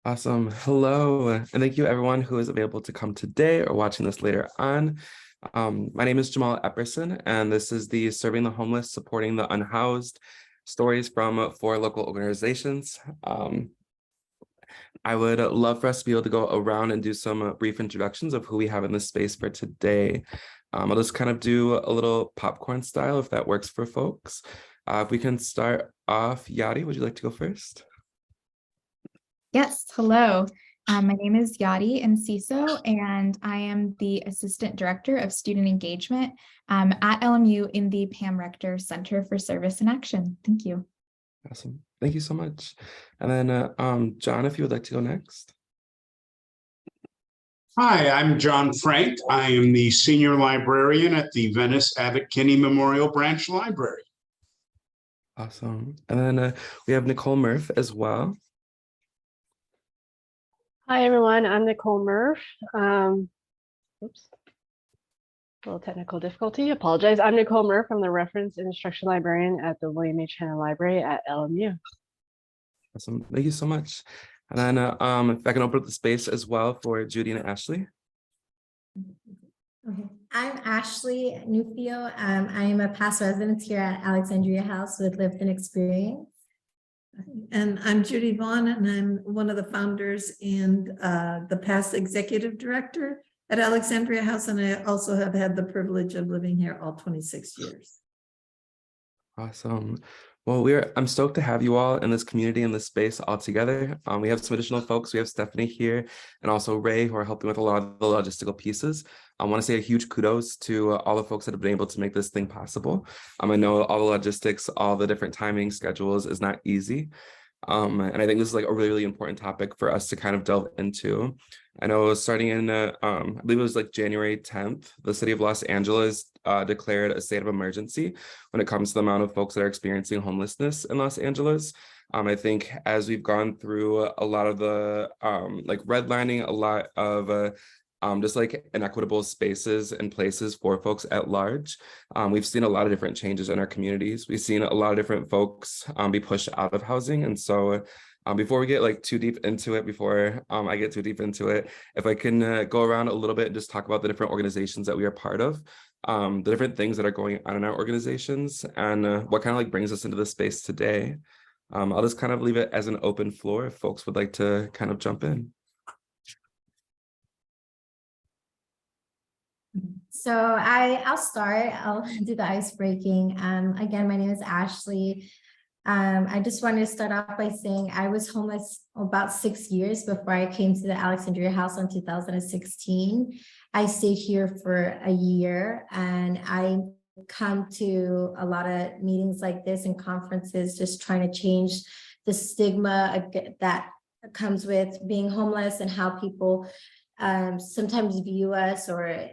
Awesome. Hello, and thank you everyone who is available to come today or watching this later on. My name is Jamal Epperson, and this is the Serving the Homeless, Supporting the Unhoused Stories from 4 local organizations. I would love for us to be able to go around and do some brief introductions of who we have in this space for today. I'll just kind of do a little popcorn style if that works for folks. If we can start off, Yadi, would you like to go first? Yes, hello. My name is Yadi Enciso, and I am the Assistant Director of Student Engagement at LMU in the Pam Rector Center for Service and Action. Thank you. Awesome. Thank you so much. And then John, if you would like to go next. Hi, I'm John Frank. I am the Senior Librarian at the Venice Abbott Kinney Memorial Branch Library. Awesome. And then we have Nicole Murph as well. Hi, everyone. I'm Nicole Murph. Oops. A little technical difficulty. Apologize. I'm Nicole Murph. I'm the Reference and Instruction Librarian at the William H. Hanna Library at LMU. Awesome. Thank you so much. And then if I can open up the space as well for Judy and Ashley. Okay. I'm Ashley Nufio. I am a past resident here at Alexandria House with lived and experience. And I'm Judy Vaughn, and I'm one of the founders and the past executive director at Alexandria House. And I also have had the privilege of living here all 26 years. Awesome. Well, I'm stoked to have you all in this community, in this space all together. We have some additional folks. We have Stephanie here and also Ray, who are helping with a lot of the logistical pieces. I want to say a huge kudos to all the folks that have been able to make this thing possible. I know all the logistics, all the different timing schedules is not easy. And I think this is like a really, really important topic for us to kind of delve into. I know starting in, I believe it was like January 10th, the city of Los Angeles declared a state of emergency when it comes to the amount of folks that are experiencing homelessness in Los Angeles. I think as we've gone through a lot of the like redlining, a lot of just like inequitable spaces and places for folks at large. We've seen a lot of different changes in our communities. We've seen a lot of different folks be pushed out of housing. And so before we get like too deep into it, before I get too deep into it, if I can go around a little bit and just talk about the different organizations that we are part of, the different things that are going on in our organizations and what kind of like brings us into this space today. I'll just kind of leave it as an open floor if folks would like to kind of jump in. So I'll start. I'll do the ice breaking. Again, my name is Ashley. I just wanted to start off by saying I was homeless about 6 years before I came to the Alexandria House in 2016. I stayed here for a year, and I come to a lot of meetings like this and conferences, just trying to change the stigma that comes with being homeless and how people sometimes view us, or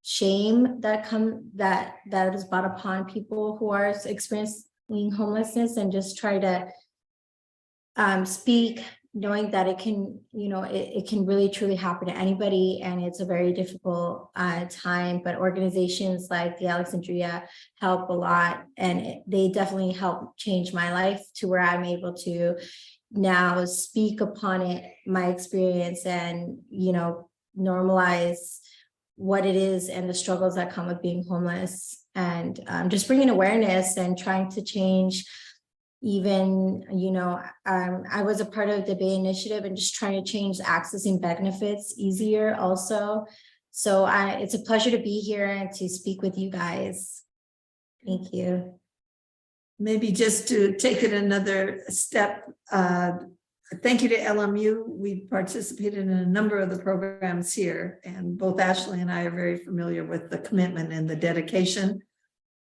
shame that is brought upon people who are experiencing homelessness, and just try to speak, knowing that it can, it can really truly happen to anybody, and it's a very difficult time. But organizations like the Alexandria help a lot, and they definitely help change my life to where I'm able to now speak upon it, my experience, and normalize what it is and the struggles that come with being homeless, and just bringing awareness and trying to change. Even I was a part of the Bay Initiative and just trying to change accessing benefits easier also. So it's a pleasure to be here and to speak with you guys. Thank you. Maybe just to take it another step, thank you to LMU. We participated in a number of the programs here, and both Ashley and I are very familiar with the commitment and the dedication.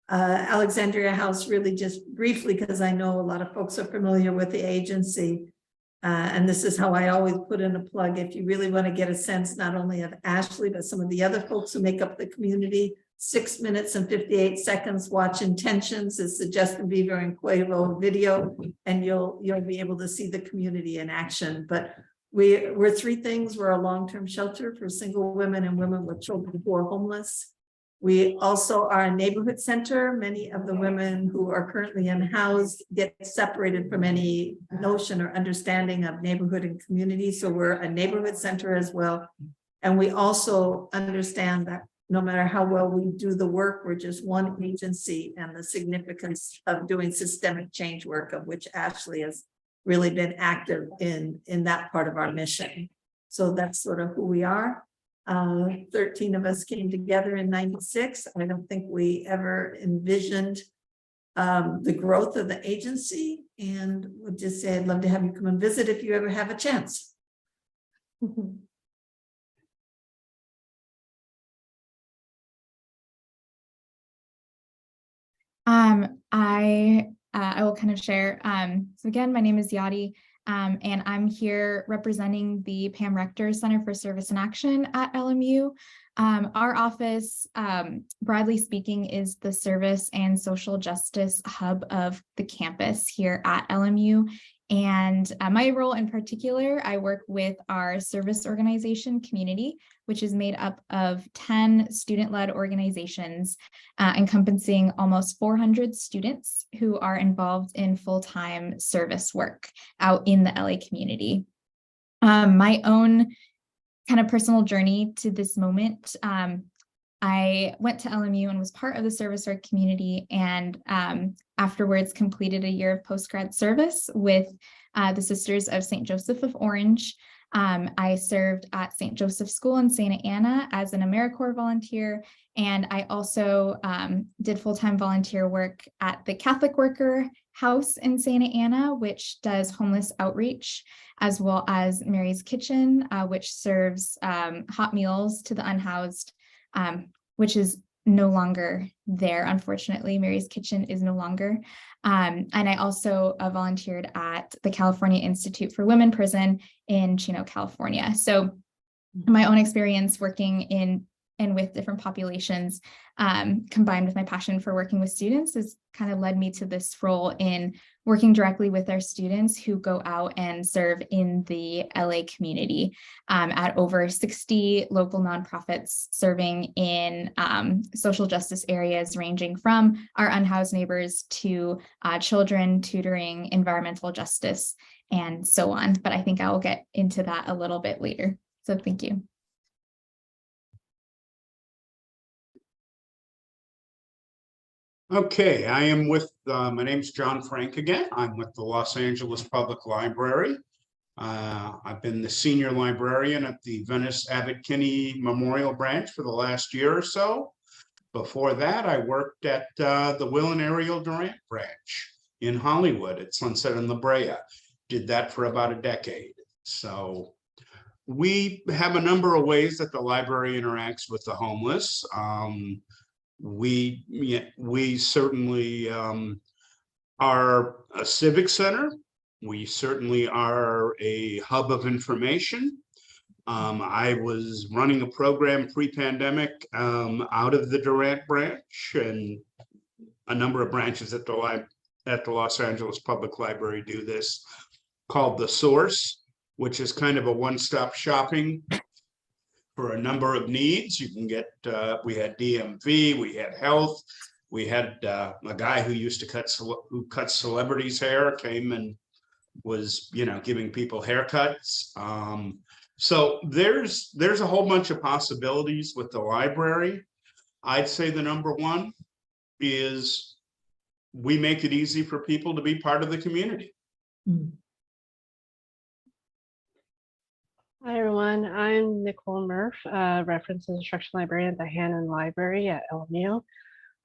Alexandria House, really just briefly, because I know a lot of folks are familiar with the agency, and this is how I always put in a plug. If you really want to get a sense not only of Ashley, but some of the other folks who make up the community, 6 minutes and 58 seconds, watch Intentions. It's the Justin Bieber and Quavo video, and you'll be able to see the community in action. But we're 3 things. We're a long-term shelter for single women and women with children who are homeless. We also are a neighborhood center. Many of the women who are currently unhoused get separated from any notion or understanding of neighborhood and community. So we're a neighborhood center as well. And we also understand that no matter how well we do the work, we're just one agency, and the significance of doing systemic change work, of which Ashley has really been active in that part of our mission. So that's sort of who we are. 13 of us came together in '96. I don't think we ever envisioned the growth of the agency, and would just say I'd love to have you come and visit if you ever have a chance. I will kind of share. So again, my name is Yadi, and I'm here representing the Pam Rector Center for Service and Action at LMU. Our office, broadly speaking, is the service and social justice hub of the campus here at LMU. And my role in particular, I work with our service organization community, which is made up of 10 student-led organizations encompassing almost 400 students who are involved in full-time service work out in the LA community. My own kind of personal journey to this moment, I went to LMU and was part of the service work community, and afterwards completed a year of post-grad service with the Sisters of St. Joseph of Orange. I served at St. Joseph School in Santa Ana as an AmeriCorps volunteer, and I also did full-time volunteer work at the Catholic Worker House in Santa Ana, which does homeless outreach, as well as Mary's Kitchen, which serves hot meals to the unhoused, which is no longer there. Unfortunately, Mary's Kitchen is no longer. And I also volunteered at the California Institute for Women Prison in Chino, California. So my own experience working in and with different populations, combined with my passion for working with students, has kind of led me to this role in working directly with our students who go out and serve in the LA community at over 60 local nonprofits serving in social justice areas, ranging from our unhoused neighbors to children, tutoring, environmental justice, and so on. But I think I will get into that a little bit later. So thank you. Okay, I am with, my name's John Frank again. I'm with the Los Angeles Public Library. I've been the senior librarian at the Venice Abbott Kinney Memorial Branch for the last year or so. Before that, I worked at the Will and Ariel Durant Branch in Hollywood at Sunset and La Brea. Did that for about a decade. So we have a number of ways that the library interacts with the homeless. We certainly are a civic center. We certainly are a hub of information. I was running a program pre-pandemic out of the Durant branch, and a number of branches at the Los Angeles Public Library do this, called The Source, which is kind of a one-stop shopping for a number of needs. You can get, we had DMV, we had health, we had a guy who used to who cuts celebrities' hair, came and was, giving people haircuts. So there's a whole bunch of possibilities with the library. I'd say the number one is we make it easy for people to be part of the community. Mm. Hi, everyone. I'm Nicole Murph, reference and instruction librarian at the Hannon Library at LMU.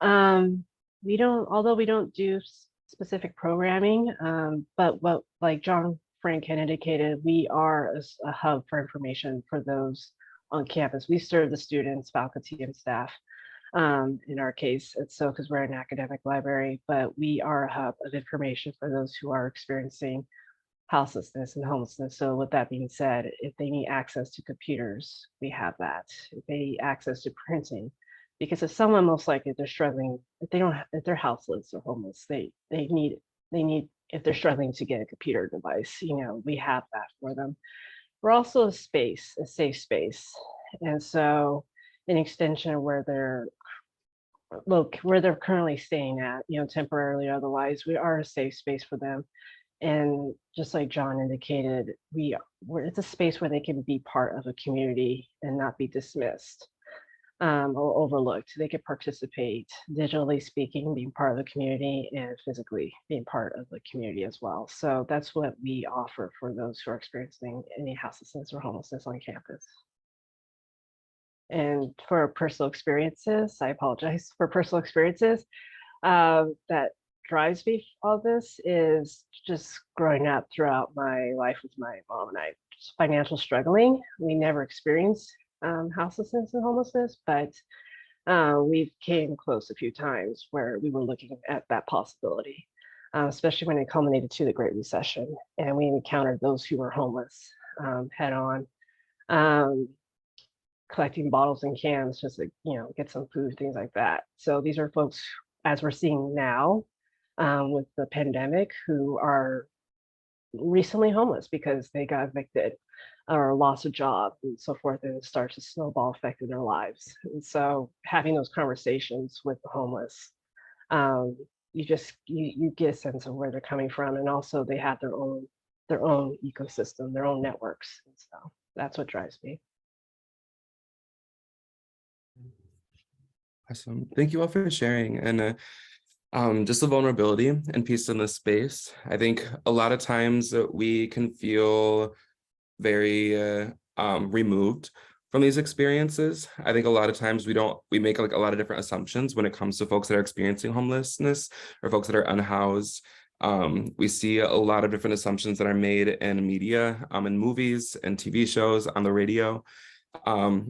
Although we don't do specific programming, but what, like John Frank had indicated, we are a hub for information for those on campus. We serve the students, faculty, and staff. In our case, it's so because we're an academic library, but we are a hub of information for those who are experiencing houselessness and homelessness. So with that being said, if they need access to computers, we have that. If they need access to printing, because if someone, most likely, if they're struggling, if they're houseless or homeless, they need, if they're struggling to get a computer device, we have that for them. We're also a safe space. And so an extension of where they're where they're currently staying at, temporarily or otherwise. We are a safe space for them. And just like John indicated, it's a space where they can be part of a community and not be dismissed or overlooked. They can participate, digitally speaking, being part of the community, and physically being part of the community as well. So that's what we offer for those who are experiencing any houselessness or homelessness on campus. And for personal experiences, I apologize, for personal experiences, that drives me all this is just growing up throughout my life with my mom and I, just financial struggling. We never experienced houselessness and homelessness, but we've came close a few times where we were looking at that possibility, especially when it culminated to the Great Recession, and we encountered those who were homeless head on, collecting bottles and cans just to get some food, things like that. So these are folks, as we're seeing now with the pandemic, who are recently homeless because they got evicted or lost a job and so forth, and it starts to snowball affecting their lives. And so having those conversations with the homeless, you get a sense of where they're coming from, and also they have their own ecosystem, their own networks. And so that's what drives me. Awesome. Thank you all for sharing. And just the vulnerability and peace in this space. I think a lot of times we can feel very removed from these experiences. I think a lot of times we make like a lot of different assumptions when it comes to folks that are experiencing homelessness or folks that are unhoused. We see a lot of different assumptions that are made in media, in movies and TV shows, on the radio. I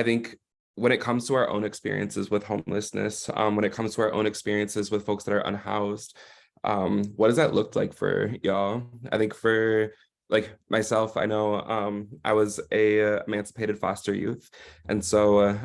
think when it comes to our own experiences with homelessness, when it comes to our own experiences with folks that are unhoused, what does that look like for y'all? I think for like myself, I know I was a emancipated foster youth. And so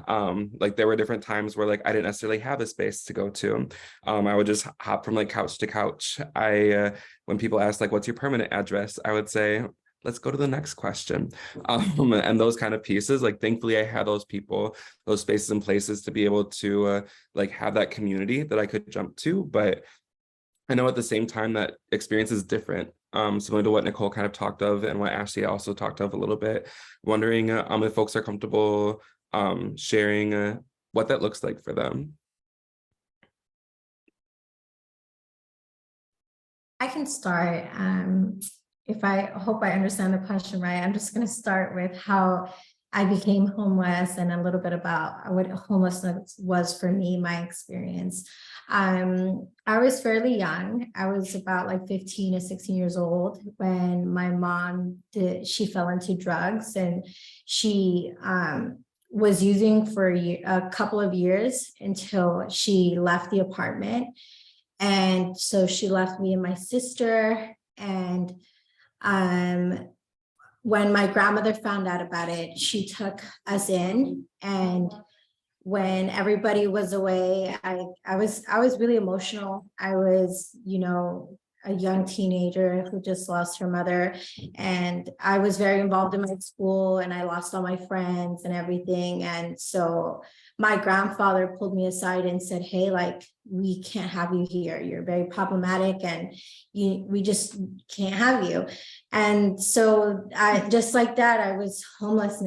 like there were different times where like I didn't necessarily have a space to go to. I would just hop from like couch to couch. When people ask like, what's your permanent address? I would say, let's go to the next question. And those kind of pieces, like thankfully I had those people, those spaces and places to be able to like have that community that I could jump to. But I know at the same time that experience is different, similar to what Nicole kind of talked of and what Ashley also talked of a little bit, wondering if folks are comfortable sharing what that looks like for them. I can start. If I hope I understand the question right, I'm just going to start with how I became homeless and a little bit about what homelessness was for me, my experience. I was fairly young. I was about like 15 to 16 years old when my mom she fell into drugs, and she was using for a couple of years until she left the apartment. And so she left me and my sister, and when my grandmother found out about it, she took us in. And when everybody was away, I was really emotional. I was, a young teenager who just lost her mother, and I was very involved in my school, and I lost all my friends and everything. And so my grandfather pulled me aside and said, hey, like, we can't have you here. You're very problematic, and we just can't have you. And so just like that, I was homeless,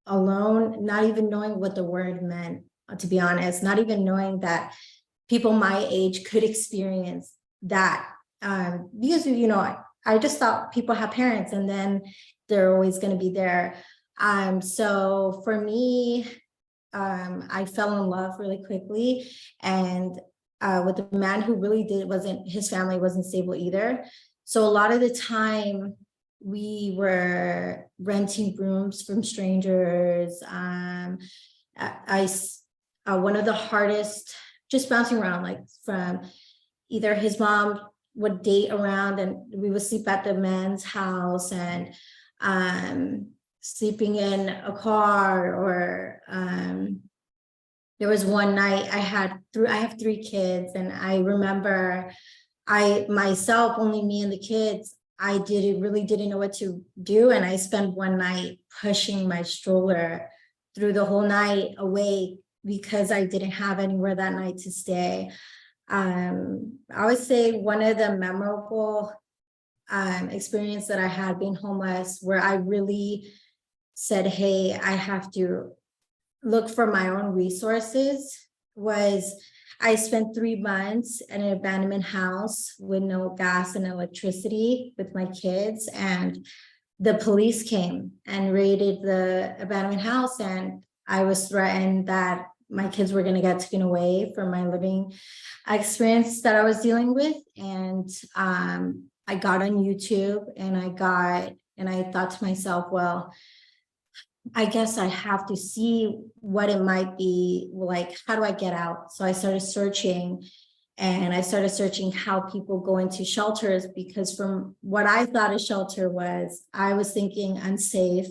alone, not even knowing what the word meant, to be honest, not even knowing that people my age could experience that. Because, I just thought people have parents and then they're always going to be there. So for me, I fell in love really quickly, and with a man who really his family wasn't stable either. So a lot of the time we were renting rooms from strangers. One of the hardest, just bouncing around, like from either his mom would date around and we would sleep at the man's house, and sleeping in a car, or there was one night I have 3 kids, and I remember only me and the kids, I really didn't know what to do. And I spent one night pushing my stroller through the whole night awake because I didn't have anywhere that night to stay. I would say one of the memorable experience that I had being homeless, where I really said, hey, I have to look for my own resources, was I spent 3 months in an abandoned house with no gas and electricity with my kids, and the police came and raided the abandoned house, and I was threatened that my kids were going to get taken away from my living experience that I was dealing with. And I got on YouTube and I thought to myself, well, I guess I have to see what it might be like. How do I get out? So I started searching, and I started searching how people go into shelters, because from what I thought a shelter was, I was thinking unsafe,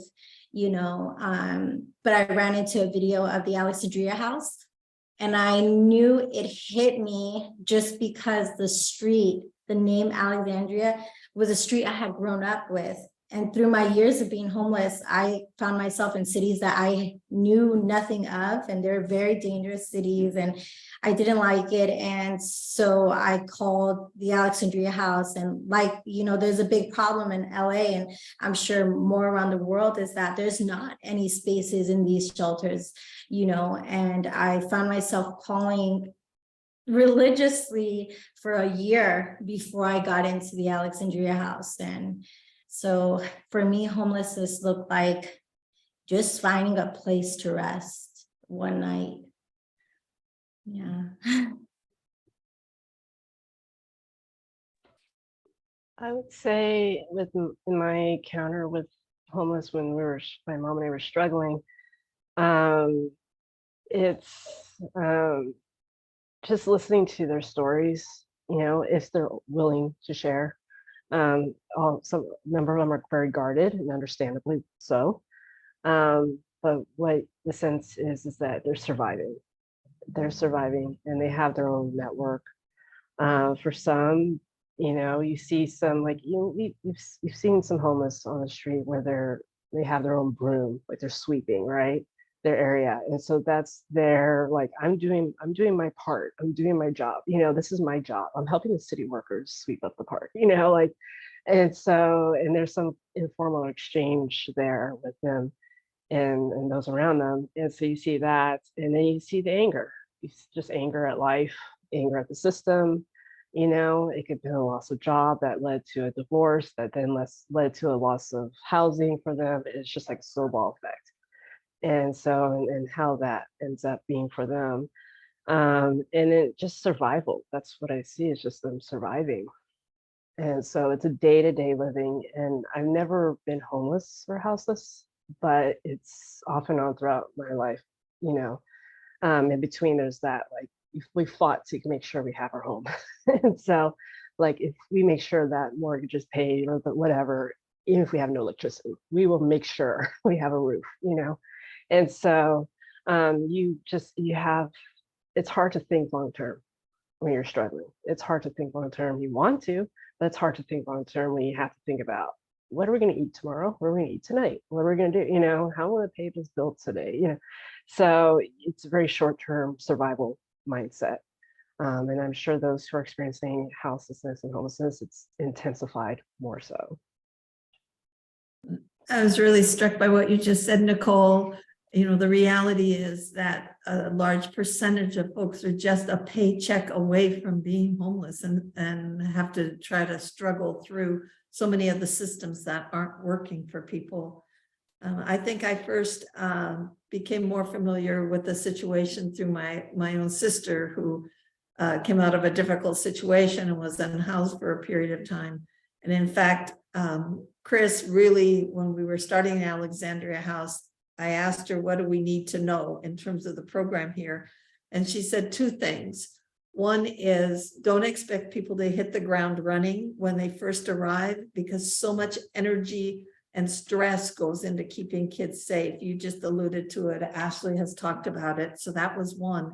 but I ran into a video of the Alexandria House, and I knew it hit me just because the name Alexandria was a street I had grown up with. And through my years of being homeless, I found myself in cities that I knew nothing of, and they're very dangerous cities, and I didn't like it. And so I called the Alexandria House, and there's a big problem in LA, and I'm sure more around the world, is that there's not any spaces in these shelters, and I found myself calling religiously for a year before I got into the Alexandria House. And so for me, homelessness looked like just finding a place to rest one night. Yeah. I would say in my encounter with homeless, when my mom and I were struggling, it's just listening to their stories, if they're willing to share. Some number of them are very guarded, and understandably so. But what the sense is that they're surviving. They're surviving, and they have their own network. For some, you see some, like you've seen some homeless on the street where they have their own broom, like they're sweeping, right, their area. And so that's their, like, I'm doing my part, I'm doing my job, this is my job, I'm helping the city workers sweep up the park, and there's some informal exchange there with them and those around them. And so you see that, and then you see the anger, just anger at life, anger at the system. It could be a loss of job that led to a divorce, that then led to a loss of housing for them. It's just like a snowball effect. And so, and how that ends up being for them. And it just survival. That's what I see, is just them surviving. And so it's a day-to-day living. And I've never been homeless or houseless, but it's off and on throughout my life, in between there's that, like, we fought to make sure we have our home. And so, like, if we make sure that mortgage is paid or whatever, even if we have no electricity, we will make sure we have a roof, And so it's hard to think long-term when you're struggling. It's hard to think long-term. You want to, but it's hard to think long-term when you have to think about, what are we going to eat tomorrow? What are we going to eat tonight? What are we going to do? How will I pay this bill today? So it's a very short-term survival mindset. And I'm sure those who are experiencing houselessness and homelessness, it's intensified more so. I was really struck by what you just said, Nicole. The reality is that a large percentage of folks are just a paycheck away from being homeless and have to try to struggle through so many of the systems that aren't working for people. I think I first became more familiar with the situation through my own sister, who came out of a difficult situation and was unhoused for a period of time. And in fact, Chris, really, when we were starting Alexandria House, I asked her, what do we need to know in terms of the program here? And she said 2 things. One is, don't expect people to hit the ground running when they first arrive, because so much energy and stress goes into keeping kids safe. You just alluded to it. Ashley has talked about it. So that was one.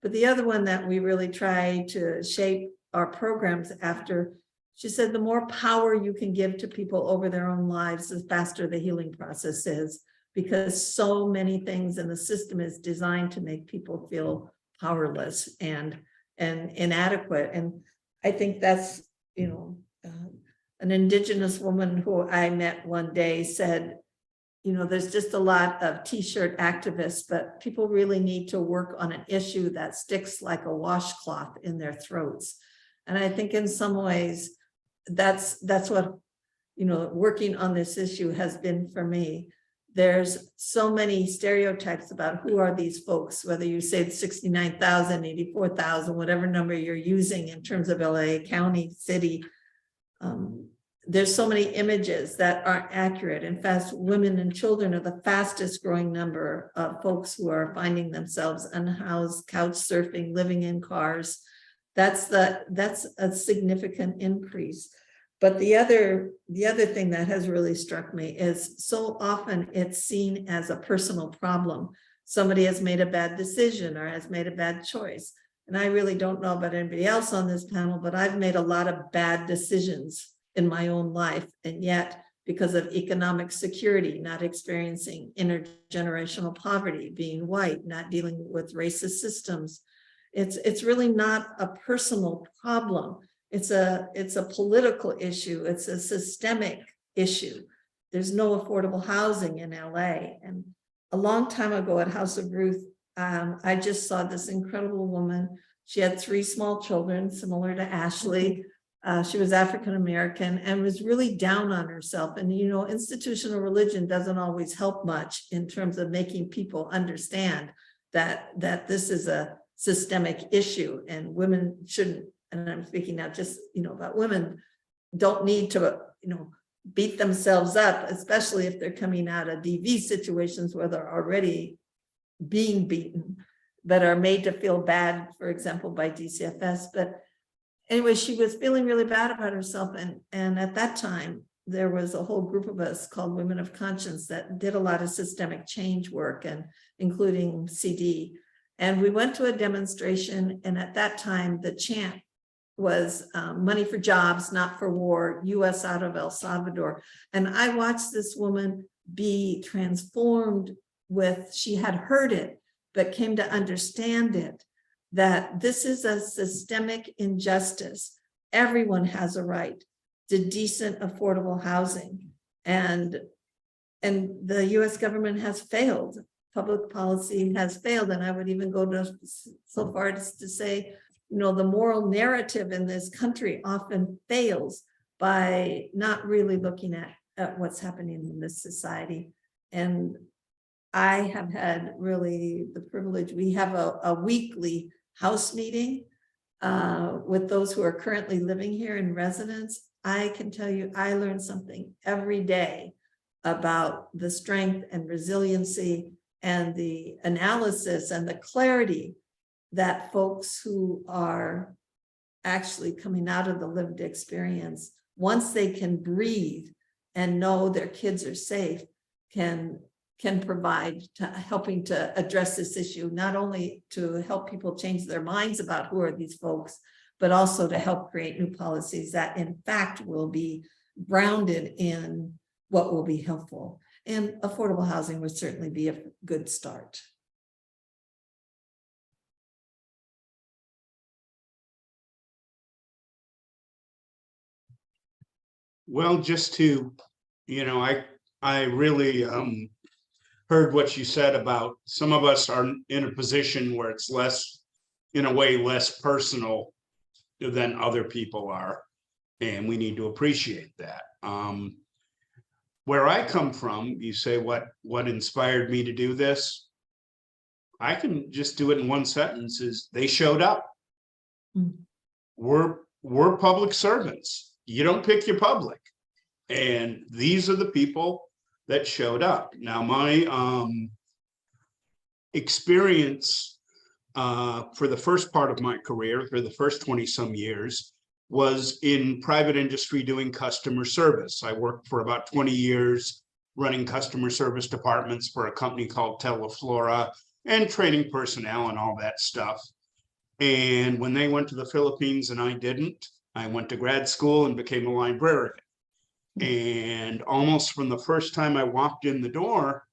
But the other one that we really try to shape our programs after, she said, the more power you can give to people over their own lives, the faster the healing process is. because so many things in the system is designed to make people feel powerless and inadequate. And I think that's, an Indigenous woman who I met one day said, there's just a lot of t-shirt activists, but people really need to work on an issue that sticks like a washcloth in their throats. And I think in some ways, that's what, working on this issue has been for me. There's so many stereotypes about who are these folks, whether you say it's 69,000, 84,000, whatever number you're using in terms of LA County, city. There's so many images that aren't accurate. In fact, women and children are the fastest growing number of folks who are finding themselves unhoused, couch surfing, living in cars. That's a significant increase. But the other thing that has really struck me is so often it's seen as a personal problem. Somebody has made a bad decision or has made a bad choice. And I really don't know about anybody else on this panel, but I've made a lot of bad decisions in my own life. And yet, because of economic security, not experiencing intergenerational poverty, being white, not dealing with racist systems, it's really not a personal problem. It's a political issue. It's a systemic issue. There's no affordable housing in LA. And a long time ago at House of Ruth, I just saw this incredible woman. She had 3 small children, similar to Ashley. She was African-American and was really down on herself. And, institutional religion doesn't always help much in terms of making people understand that this is a systemic issue and women shouldn't, and I'm speaking now just, about women don't need to, beat themselves up, especially if they're coming out of DV situations where they're already being beaten, that are made to feel bad, for example, by DCFS. But anyway, she was feeling really bad about herself. And at that time, there was a whole group of us called Women of Conscience that did a lot of systemic change work, and including CD. And we went to a demonstration. And at that time, the chant was money for jobs, not for war, US out of El Salvador. And I watched this woman be transformed she had heard it, but came to understand it, that this is a systemic injustice. Everyone has a right to decent, affordable housing. And the US government has failed. Public policy has failed. And I would even go so far as to say, the moral narrative in this country often fails by not really looking at what's happening in this society. And I have had really the privilege, we have a weekly house meeting with those who are currently living here in residence. I can tell you, I learn something every day about the strength and resiliency and the analysis and the clarity that folks who are actually coming out of the lived experience, once they can breathe and know their kids are safe, can provide to helping to address this issue, not only to help people change their minds about who are these folks, but also to help create new policies that in fact will be grounded in what will be helpful. And affordable housing would certainly be a good start. Well, just to, I really heard what you said about some of us are in a position where it's less, in a way, less personal than other people are. And we need to appreciate that. Where I come from, you say what inspired me to do this? I can just do it in one sentence, is they showed up. We're public servants. You don't pick your public. And these are the people that showed up. Now, my experience for the first part of my career, for the first 20 some years, was in private industry doing customer service. I worked for about 20 years running customer service departments for a company called Teleflora and training personnel and all that stuff. And when they went to the Philippines and I didn't, I went to grad school and became a librarian. And almost from the first time I walked in the door,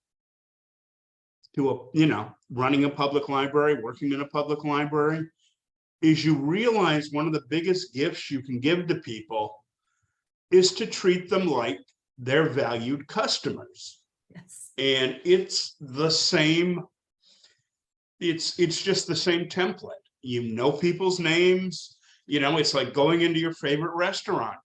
to running a public library, working in a public library, is you realize one of the biggest gifts you can give to people is to treat them like they're valued customers. Yes. And it's the same, it's just the same template. You know people's names, it's like going into your favorite restaurant.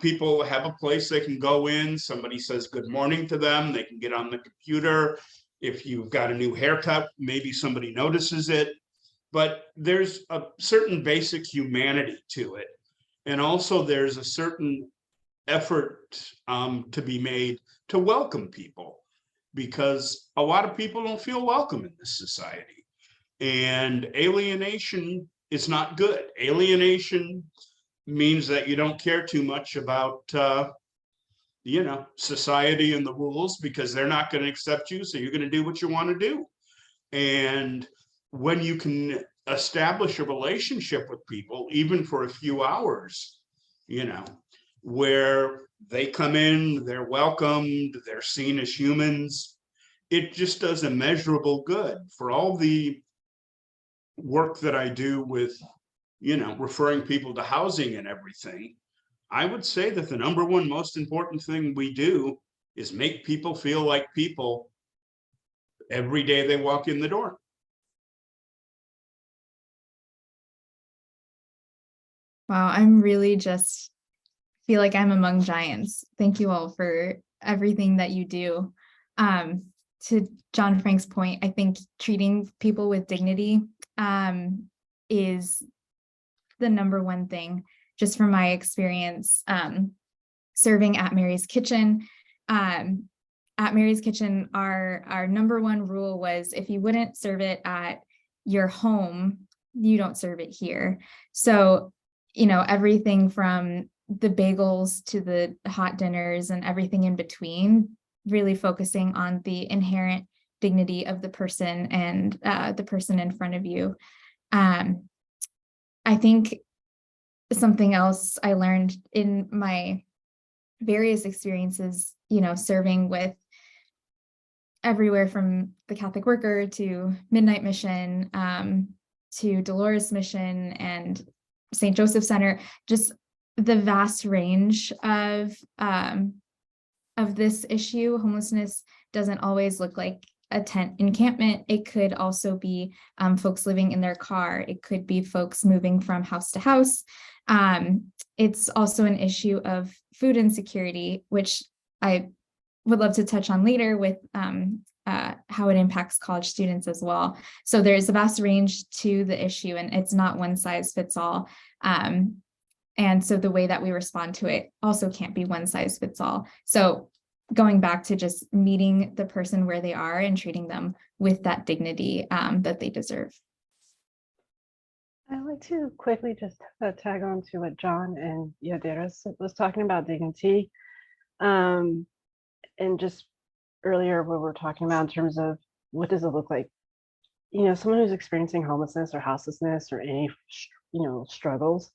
People have a place they can go in, somebody says good morning to them, they can get on the computer. If you've got a new haircut, maybe somebody notices it, but there's a certain basic humanity to it. And also there's a certain effort to be made to welcome people, because a lot of people don't feel welcome in this society. And alienation is not good. Alienation means that you don't care too much about society and the rules, because they're not going to accept you, so you're going to do what you want to do. And when you can establish a relationship with people, even for a few hours, where they come in, they're welcomed, they're seen as humans, it just does immeasurable good. For all the work that I do with, referring people to housing and everything, I would say that the number one most important thing we do is make people feel like people every day they walk in the door. Wow, I'm really just feel like I'm among giants. Thank you all for everything that you do. To John Frank's point, I think treating people with dignity is the number one thing, just from my experience serving at Mary's Kitchen. At Mary's Kitchen, our number one rule was, if you wouldn't serve it at your home, you don't serve it here. So, everything from the bagels to the hot dinners and everything in between, really focusing on the inherent dignity of the person and the person in front of you. I think something else I learned in my various experiences, serving with everywhere from the Catholic Worker to Midnight Mission, to Dolores Mission and St. Joseph Center, just the vast range of this issue. Homelessness doesn't always look like a tent encampment. It could also be folks living in their car. It could be folks moving from house to house. It's also an issue of food insecurity, which I would love to touch on later with how it impacts college students as well. So there's a vast range to the issue, and it's not one size fits all. And so the way that we respond to it also can't be one size fits all. So going back to just meeting the person where they are and treating them with that dignity that they deserve. I'd like to quickly just tag on to what John and Yadira was talking about dignity. And just earlier, what we're talking about in terms of what does it look like? Someone who's experiencing homelessness or houselessness or any, struggles,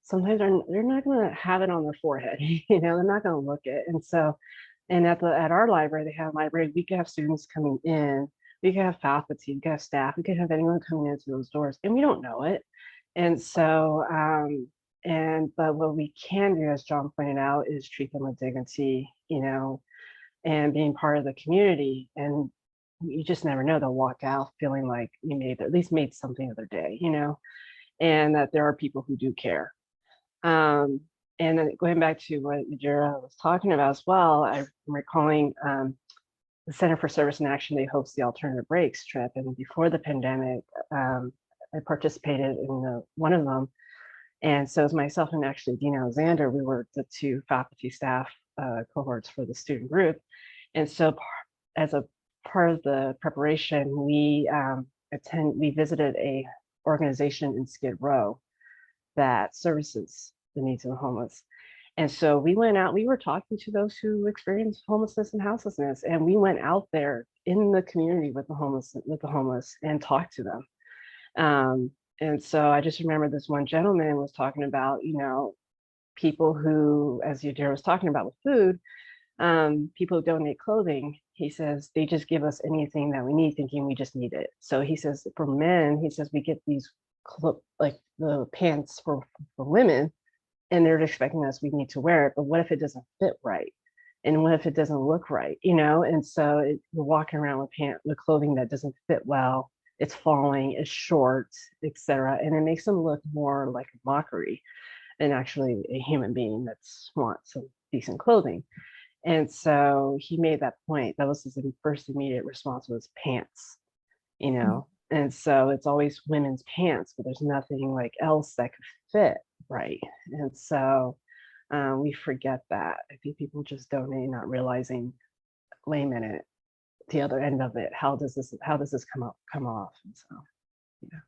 sometimes they're not going to have it on their forehead. They're not going to look it. And so, and at our library, they have a library. We could have students coming in. We could have faculty. We could have staff. We could have anyone coming into those doors, and we don't know it. And so, but what we can do, as John pointed out, is treat them with dignity, and being part of the community. And you just never know, they'll walk out feeling like you at least made something of their day, and that there are people who do care. And then going back to what Yadira was talking about as well, I'm recalling the Center for Service and Action, they host the Alternative Breaks trip. And before the pandemic, I participated in one of them. And so it was myself and actually Dean Alexander, we were the two faculty staff cohorts for the student group. And so as a part of the preparation, we visited a organization in Skid Row that services the needs of the homeless. And so we went out, we were talking to those who experience homelessness and houselessness, and we went out there in the community with the homeless and talked to them. And so I just remember this one gentleman was talking about, people who, as Yadira was talking about with food, people who donate clothing. he says they just give us anything that we need, thinking we just need it. So he says for men, he says we get these like the pants for women, and they're expecting us we need to wear it. But what if it doesn't fit right? And what if it doesn't look right? You know, and so we're walking around with clothing that doesn't fit well. It's falling, it's short, etc. And it makes them look more like a mockery than actually a human being that wants some decent clothing. And so he made that point. That was his first immediate response was pants, you know. And so it's always women's pants, but there's nothing like else that could fit right. And so we forget that. I think people just donate, not realizing, wait a minute, the other end of it. How does this come off? And so, yeah.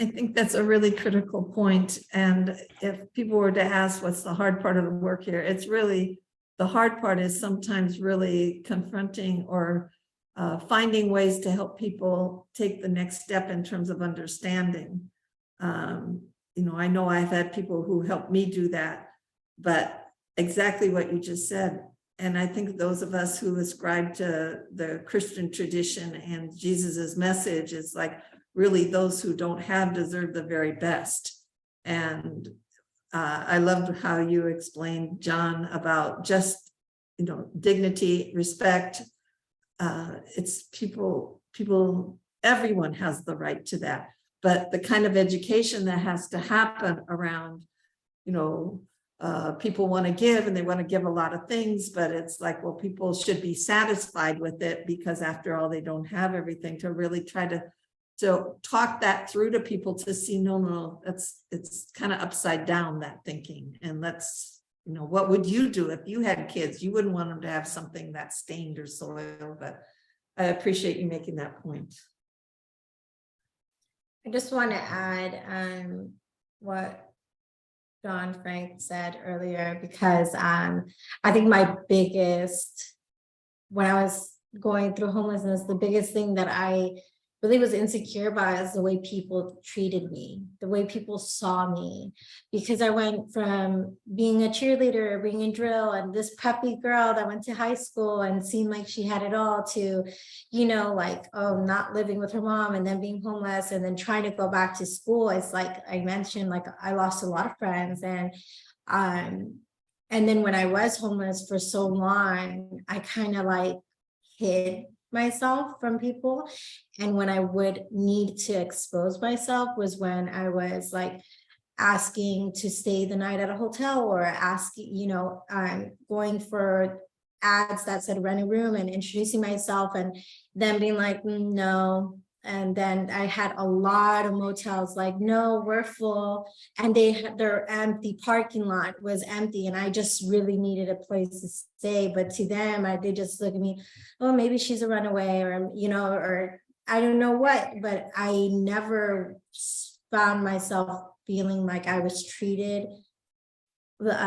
I think that's a really critical point. And if people were to ask what's the hard part of the work here, it's really, the hard part is sometimes really confronting or finding ways to help people take the next step in terms of understanding. You know I've had people who helped me do that, but exactly what you just said. And I think those of us who ascribe to the Christian tradition and Jesus's message is like, really those who don't have deserve the very best. And I loved how you explained, John, about just, dignity, respect. It's people, everyone has the right to that. But the kind of education that has to happen around, people want to give and they want to give a lot of things, but it's like, well, people should be satisfied with it because after all, they don't have everything, to really try to talk that through to people to see, no, it's kind of upside down, that thinking. And let's, what would you do if you had kids? You wouldn't want them to have something that's stained or soiled, but I appreciate you making that point. I just want to add what John Frank said earlier, because I think when I was going through homelessness, the biggest thing that I really was insecure about is the way people treated me, the way people saw me, because I went from being a cheerleader, being in drill, and this preppy girl that went to high school and seemed like she had it all, to, not living with her mom and then being homeless and then trying to go back to school. It's like I mentioned, like I lost a lot of friends, and then when I was homeless for so long, I kind of hid myself from people. And when I would need to expose myself was when I was asking to stay the night at a hotel, or asking, going for ads that said rent a room and introducing myself, and then being like, no. And then I had a lot of motels like, no, we're full. And their empty parking lot was empty. And I just really needed a place to stay. But to them, they just look at me, oh, maybe she's a runaway, or, or I don't know what. But I never found myself feeling like I was treated, like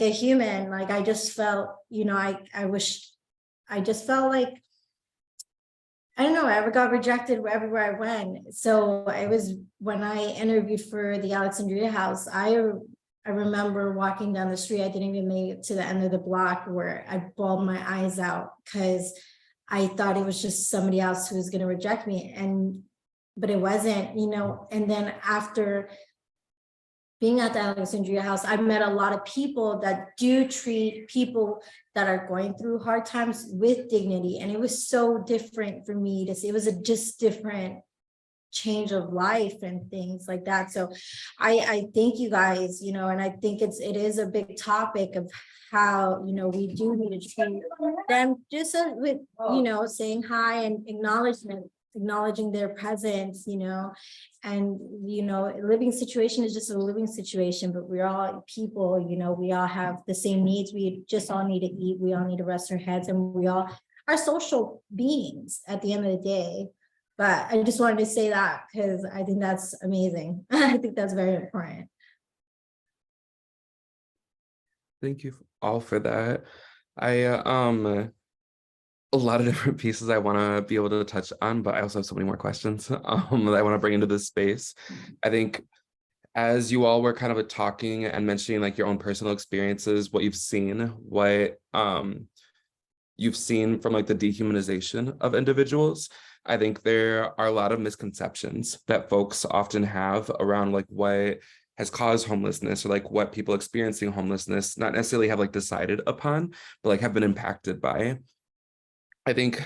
a human. Like I just felt, I just felt like, I don't know, I got rejected everywhere I went. So it was when I interviewed for the Alexandria House, I remember walking down the street. I didn't even make it to the end of the block, where I bawled my eyes out because I thought it was just somebody else who was going to reject me. But it wasn't, and then after being at the Alexandria House, I met a lot of people that do treat people that are going through hard times with dignity. And it was so different for me to see. It was a just different change of life and things like that. So I thank you guys, and I think it is a big topic of how, we do need to treat them just with, saying hi and acknowledging their presence, and, living situation is just a living situation, but we're all people, we all have the same needs. We just all need to eat. We all need to rest our heads, and we all are social beings at the end of the day. But I just wanted to say that because I think that's amazing. I think that's very important. Thank you all for that. A lot of different pieces I want to be able to touch on, but I also have so many more questions that I want to bring into this space. I think as you all were kind of talking and mentioning your own personal experiences, what you've seen, what you've seen from like the dehumanization of individuals. I think there are a lot of misconceptions that folks often have around like what has caused homelessness, or like what people experiencing homelessness not necessarily have like decided upon, but like have been impacted by. I think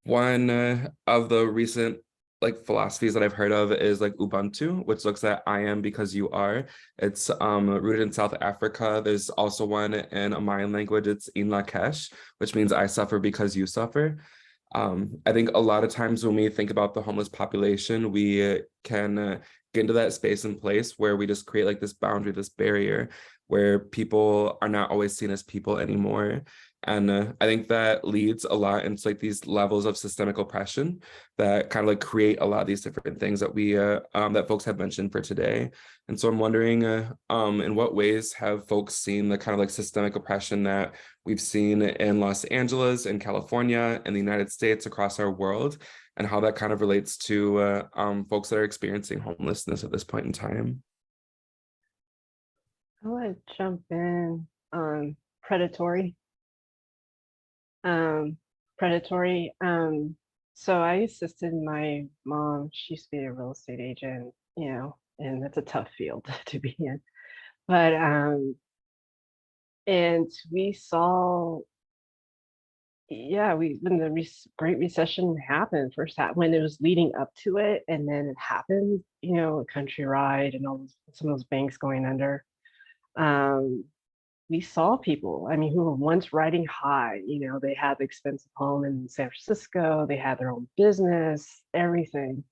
one of the recent like philosophies that I've heard of is like Ubuntu, which looks at I am because you are. It's rooted in South Africa. There's also one in a Mayan language. It's In Lakesh, which means I suffer because you suffer. I think a lot of times when we think about the homeless population, we can get into that space and place where we just create like this boundary, this barrier, where people are not always seen as people anymore. And I think that leads a lot into like these levels of systemic oppression that kind of like create a lot of these different things that we that folks have mentioned for today. And so I'm wondering, in what ways have folks seen the kind of like systemic oppression that we've seen in Los Angeles, in California, in the United States, across our world, and how that kind of relates to folks that are experiencing homelessness at this point in time? I want to jump in on predatory. Predatory. So I assisted my mom. She used to be a real estate agent, you know, and that's a tough field to be in. But and we saw, yeah, when the Great Recession happened, when it was leading up to it, and then it happened, you know, Countrywide and some of those banks going under. We saw people, I mean, who were once riding high, you know, they had the expensive home in San Francisco, they had their own business, everything,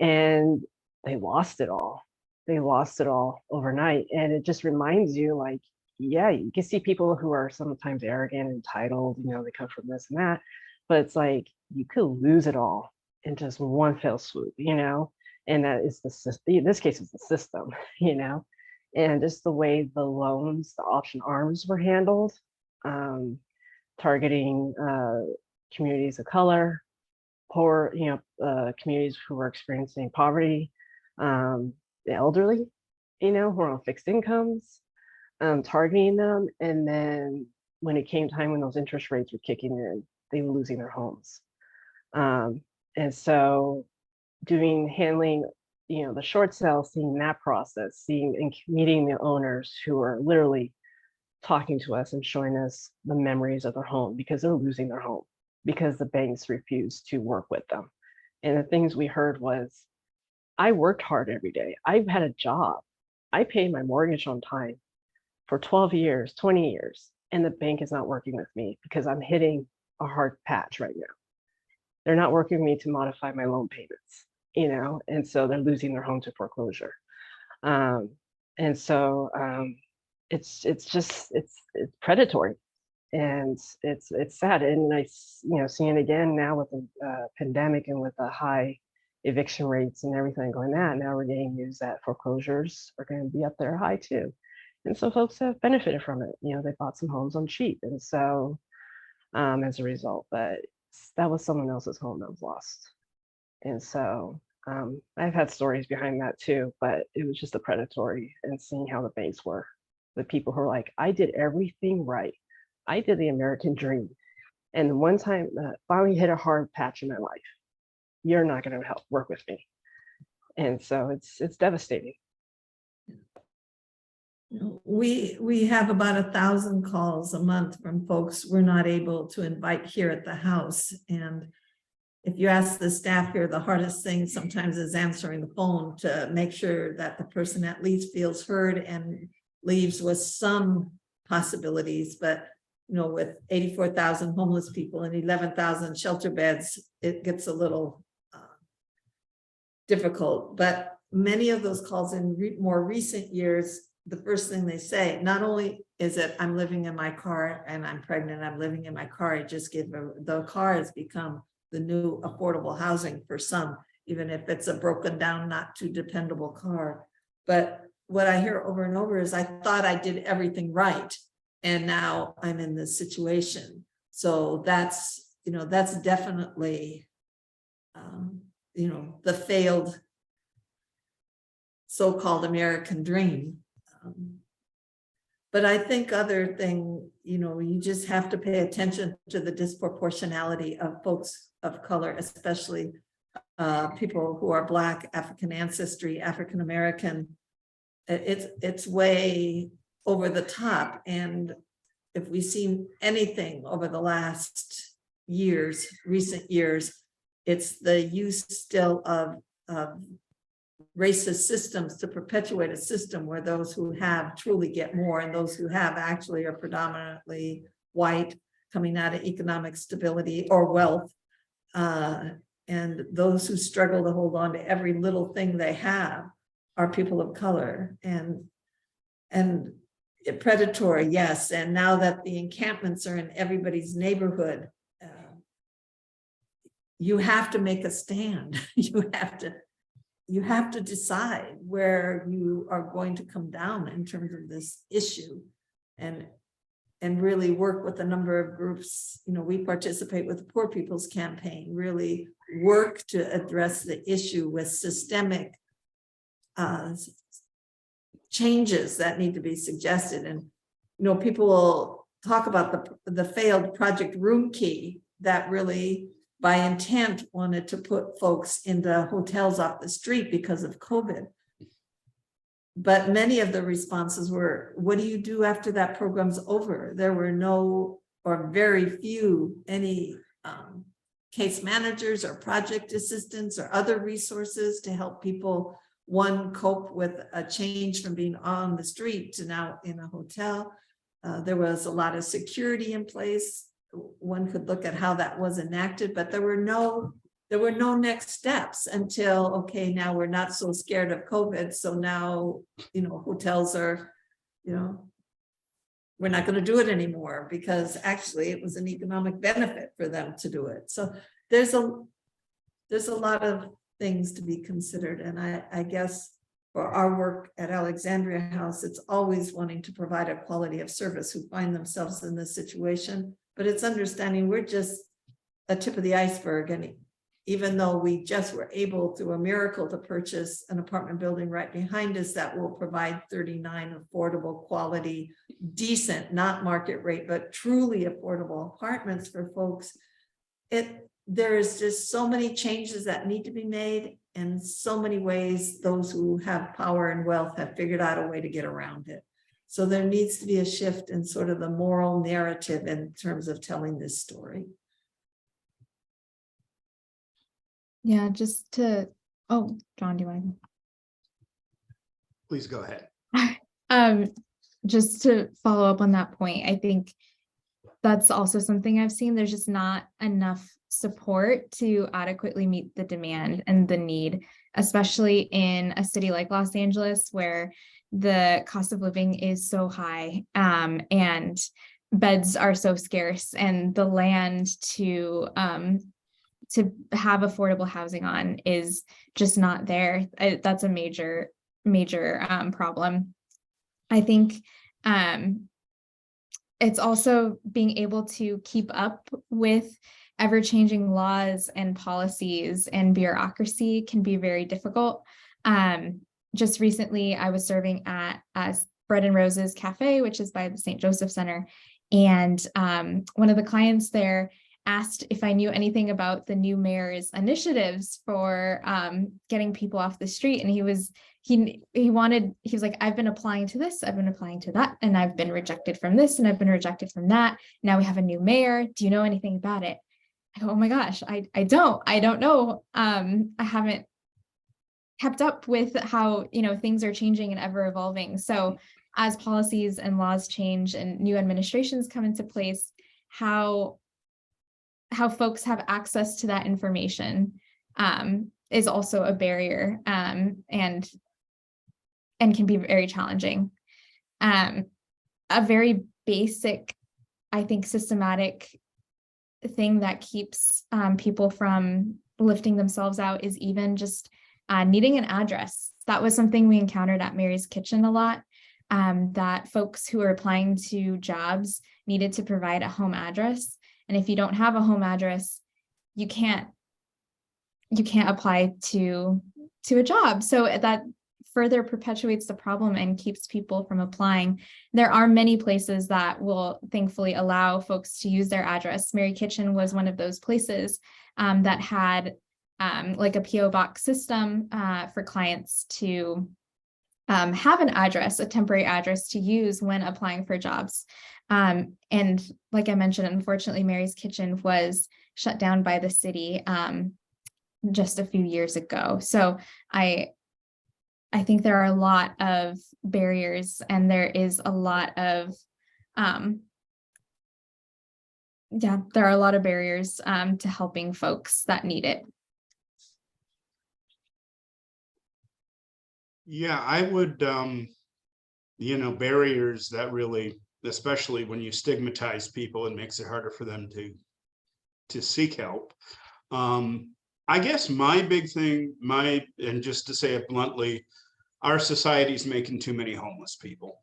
and they lost it all. They lost it all overnight. And it just reminds you, like, yeah, you can see people who are sometimes arrogant, entitled, you know, they come from this and that, but it's like, you could lose it all in just one fell swoop, you know, and that is the system. In this case, it's the system, you know. And just the way the loans, the option arms were handled, targeting communities of color, poor, you know, communities who were experiencing poverty, the elderly, you know, who are on fixed incomes, targeting them. And then when it came time when those interest rates were kicking in, they were losing their homes. And so handling, you know, the short sale, seeing that process, seeing and meeting the owners who are literally talking to us and showing us the memories of their home because they're losing their home because the banks refuse to work with them. And the things we heard was, I worked hard every day. I've had a job. I paid my mortgage on time for 12 years, 20 years, and the bank is not working with me because I'm hitting a hard patch right now. They're not working with me to modify my loan payments, you know, and so they're losing their home to foreclosure. And so it's predatory, and it's sad. And I, you know, seeing again now with the pandemic and with the high eviction rates and everything going that, now we're getting news that foreclosures are going to be up there high too. And so folks have benefited from it. You know, they bought some homes on cheap, and so as a result, but that was someone else's home that was lost. And so I've had stories behind that too, but it was just the predatory and seeing how the banks were. The people who are like, I did everything right. I did the American dream. And one time finally hit a hard patch in my life. You're not going to help work with me. And so it's devastating. We have about 1,000 calls a month from folks we're not able to invite here at the house. And if you ask the staff here, the hardest thing sometimes is answering the phone to make sure that the person at least feels heard and leaves with some possibilities. But you know, with 84,000 homeless people and 11,000 shelter beds, it gets a little difficult. But many of those calls in more recent years, the first thing they say, not only is it, I'm living in my car and I'm pregnant, I'm living in my car, I just give the car has become the new affordable housing for some, even if it's a broken down, not too dependable car. But what I hear over and over is, I thought I did everything right, and now I'm in this situation. So that's, you know, that's definitely, you know, the failed so-called American dream. But I think other thing, you just have to pay attention to the disproportionality of folks of color, especially people who are Black, African ancestry, African American. It's way over the top. And if we've seen anything over the last years, recent years, it's the use still of racist systems to perpetuate a system where those who have truly get more, and those who have actually are predominantly white, coming out of economic stability or wealth. And those who struggle to hold on to every little thing they have are people of color. And predatory, yes. And now that the encampments are in everybody's neighborhood, you have to make a stand. You have to decide where you are going to come down in terms of this issue, and really work with a number of groups. We participate with the Poor People's Campaign, really work to address the issue with systemic changes that need to be suggested. And people will talk about the failed Project Room Key that really by intent wanted to put folks into hotels off the street because of COVID. But many of the responses were, what do you do after that program's over? There were no, or very few, any case managers or project assistants or other resources to help people, one, cope with a change from being on the street to now in a hotel. There was a lot of security in place. One could look at how that was enacted, but there were no next steps until, okay, now we're not so scared of COVID. So now, hotels are, we're not going to do it anymore because actually it was an economic benefit for them to do it. So there's a lot of things to be considered. And I guess for our work at Alexandria House, it's always wanting to provide a quality of service who find themselves in this situation. But it's understanding we're just a tip of the iceberg. And even though we just were able through a miracle to purchase an apartment building right behind us that will provide 39 affordable, quality, decent, not market rate, but truly affordable apartments for folks, there is just so many changes that need to be made, and so many ways those who have power and wealth have figured out a way to get around it. So there needs to be a shift in sort of the moral narrative in terms of telling this story. Yeah, oh, John, do you want to go? Please go ahead. Just to follow up on that point, I think that's also something I've seen. There's just not enough support to adequately meet the demand and the need, especially in a city like Los Angeles, where the cost of living is so high, and beds are so scarce, and the land to have affordable housing on is just not there. That's a major problem. I think it's also being able to keep up with ever-changing laws and policies, and bureaucracy can be very difficult. Just recently, I was serving at Bread and Roses Cafe, which is by the St. Joseph Center. And one of the clients there asked if I knew anything about the new mayor's initiatives for getting people off the street. And he was like, I've been applying to this, I've been applying to that, and I've been rejected from this, and I've been rejected from that. Now we have a new mayor. Do you know anything about it? I go, oh my gosh, I don't know. I haven't kept up with how, things are changing and ever evolving. So as policies and laws change and new administrations come into place, how folks have access to that information is also a barrier, and can be very challenging. A very basic, I think, systematic thing that keeps people from lifting themselves out is even just needing an address. That was something we encountered at Mary's Kitchen a lot, that folks who are applying to jobs needed to provide a home address. And if you don't have a home address, you can't apply to a job. So that further perpetuates the problem and keeps people from applying. There are many places that will thankfully allow folks to use their address. Mary Kitchen was one of those places that had like a PO box system for clients to have an address, a temporary address to use when applying for jobs. And like I mentioned, unfortunately, Mary's Kitchen was shut down by the city just a few years ago. So I think there are a lot of barriers, and there is a lot of there are a lot of barriers to helping folks that need it. Yeah, I would, barriers that really, especially when you stigmatize people, it makes it harder for them to seek help. I guess my big thing, and just to say it bluntly, our society's making too many homeless people.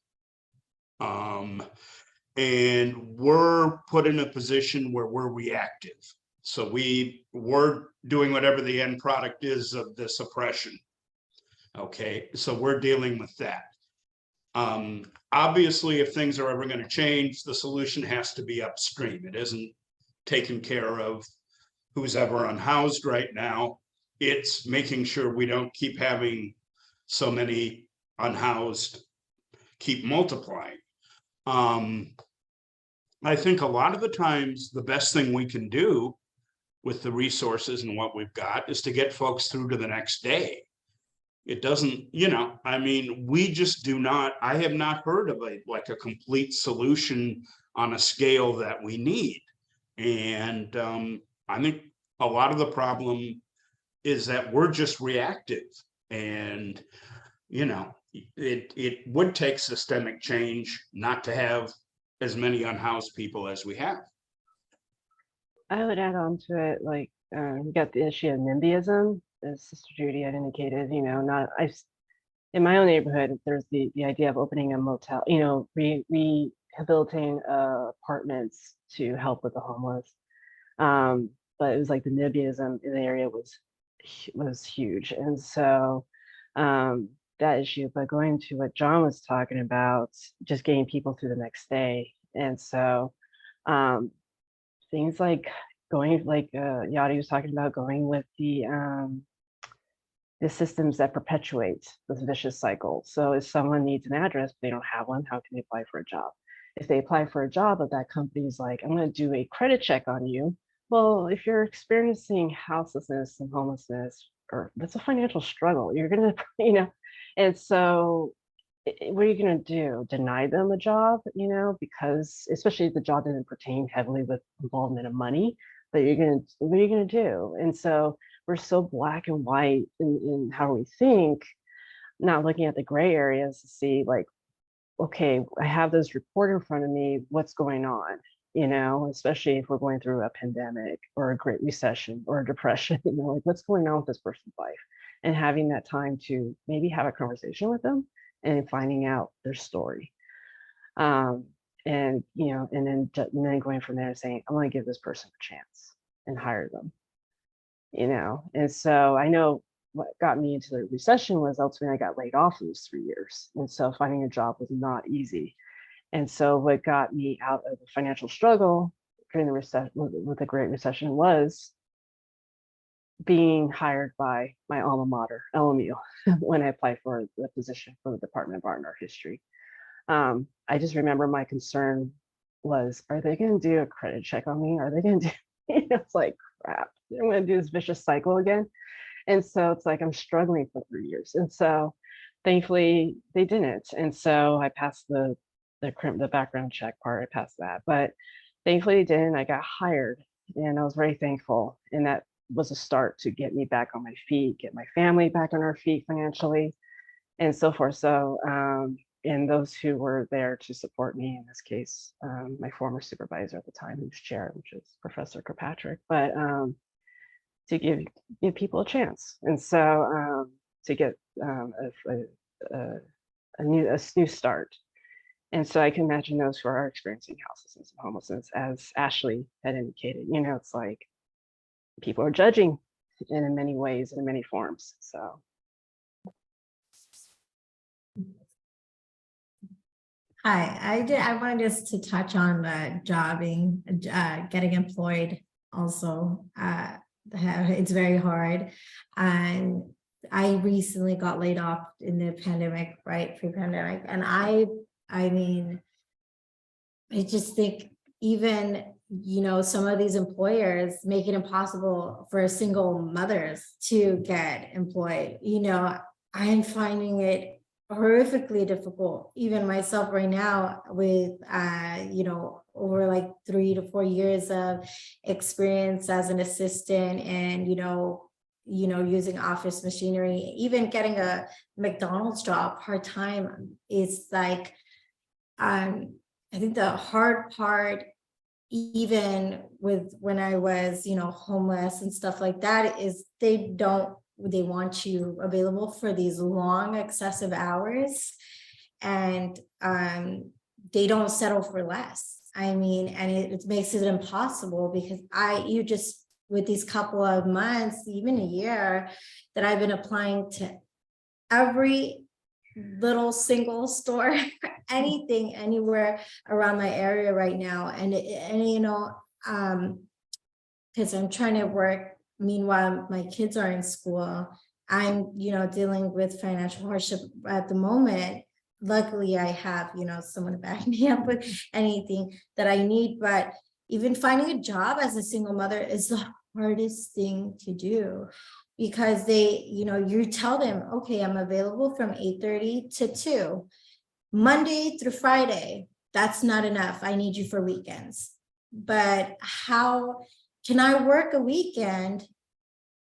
And we're put in a position where we're reactive. So we're doing whatever the end product is of this oppression. Okay, so we're dealing with that. Obviously, if things are ever going to change, the solution has to be upstream. It isn't taking care of who's ever unhoused right now. It's making sure we don't keep having so many unhoused keep multiplying. I think a lot of the times the best thing we can do with the resources and what we've got is to get folks through to the next day. It doesn't, we just do not, I have not heard of a complete solution on a scale that we need. And I think a lot of the problem is that we're just reactive, and, it would take systemic change not to have as many unhoused people as we have. I would add on to it, like, you got the issue of NIMBYism, as Sister Judy had indicated. In my own neighborhood, there's the idea of opening a motel, rehabilitating apartments to help with the homeless. But it was like the NIMBYism in the area was huge, and so that issue. But going to what John was talking about, just getting people through the next day, and so things like going, like Yadi was talking about, going with the systems that perpetuate this vicious cycle. So if someone needs an address, but they don't have one, how can they apply for a job? If they apply for a job, but that company's like, I'm going to do a credit check on you. Well, if you're experiencing houselessness and homelessness, or that's a financial struggle, you're going to, and so what are you going to do? Deny them a job, because especially if the job doesn't pertain heavily with involvement of money, but what are you going to do? And so we're so black and white in how we think, not looking at the gray areas to see, like, okay, I have this report in front of me, what's going on, especially if we're going through a pandemic or a great recession or a depression, like, what's going on with this person's life, and having that time to maybe have a conversation with them and finding out their story. And then going from there and saying, I'm going to give this person a chance and hire them, And so I know what got me into the recession was ultimately I got laid off in those 3 years. And so finding a job was not easy. And so what got me out of the financial struggle during the recession, with the Great Recession, was being hired by my alma mater, LMU, when I applied for the position for the Department of Art and Art History. I just remember my concern was, are they going to do a credit check on me? Are they going to do, it's like, crap, I'm going to do this vicious cycle again. And so it's like, I'm struggling for 3 years. And so thankfully they didn't. And so I passed the background check part, I passed that, but thankfully they didn't. I got hired, and I was very thankful. And that was a start to get me back on my feet, get my family back on our feet financially, and so forth. So, and those who were there to support me, in this case, my former supervisor at the time, who's chair, which is Professor Kirkpatrick, but to give people a chance. And so to get a new start. And so I can imagine those who are experiencing houselessness and homelessness, as Ashley had indicated, it's like people are judging in many ways and in many forms. So Hi, I wanted just to touch on the jobbing, getting employed also. It's very hard. And I recently got laid off in the pandemic, right, pre-pandemic. And I mean, I just think even, some of these employers make it impossible for single mothers to get employed. I'm finding it horrifically difficult, even myself right now with, over like 3 to 4 years of experience as an assistant and, using office machinery, even getting a McDonald's job part-time is like, I think the hard part, even with when I was, homeless and stuff like that, is they want you available for these long excessive hours, and they don't settle for less. I mean, and it makes it impossible because you just, with these couple of months, even a year, that I've been applying to every little single store, anything, anywhere around my area right now. And because I'm trying to work, meanwhile, my kids are in school. I'm, dealing with financial hardship at the moment. Luckily, I have, someone to back me up with anything that I need. But even finding a job as a single mother is the hardest thing to do, because they, you tell them, okay, I'm available from 8:30 to 2, Monday through Friday. That's not enough. I need you for weekends. But how can I work a weekend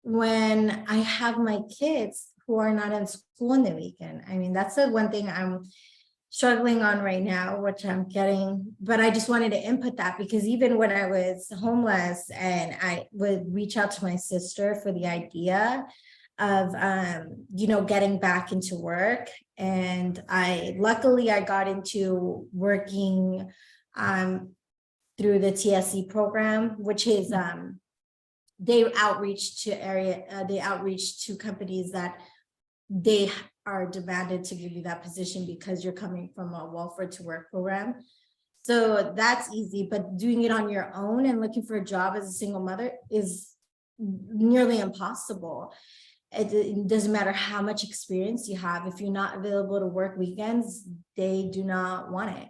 when I have my kids who are not in school in the weekend? I mean, that's the one thing I'm struggling on right now, which I'm getting, but I just wanted to input that, because even when I was homeless and I would reach out to my sister for the idea of, getting back into work. And luckily I got into working through the TSC program, which is, they outreach to companies that they are demanded to give you that position because you're coming from a welfare to work program. So that's easy, but doing it on your own and looking for a job as a single mother is nearly impossible. It doesn't matter how much experience you have. If you're not available to work weekends, they do not want it.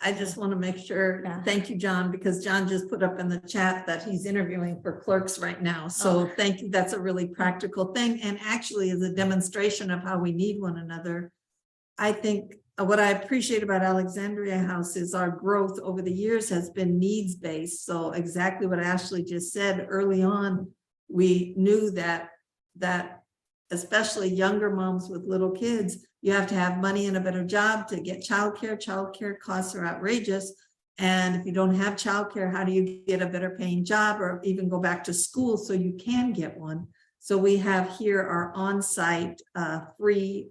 I just want to make sure, thank you, John, because John just put up in the chat that he's interviewing for clerks right now. So thank you. That's a really practical thing. And actually is a demonstration of how we need one another. I think what I appreciate about Alexandria House is our growth over the years has been needs-based. So exactly what Ashley just said early on, we knew that especially younger moms with little kids, you have to have money and a better job to get childcare. Childcare costs are outrageous. And if you don't have childcare, how do you get a better paying job or even go back to school so you can get one? So we have here our on-site free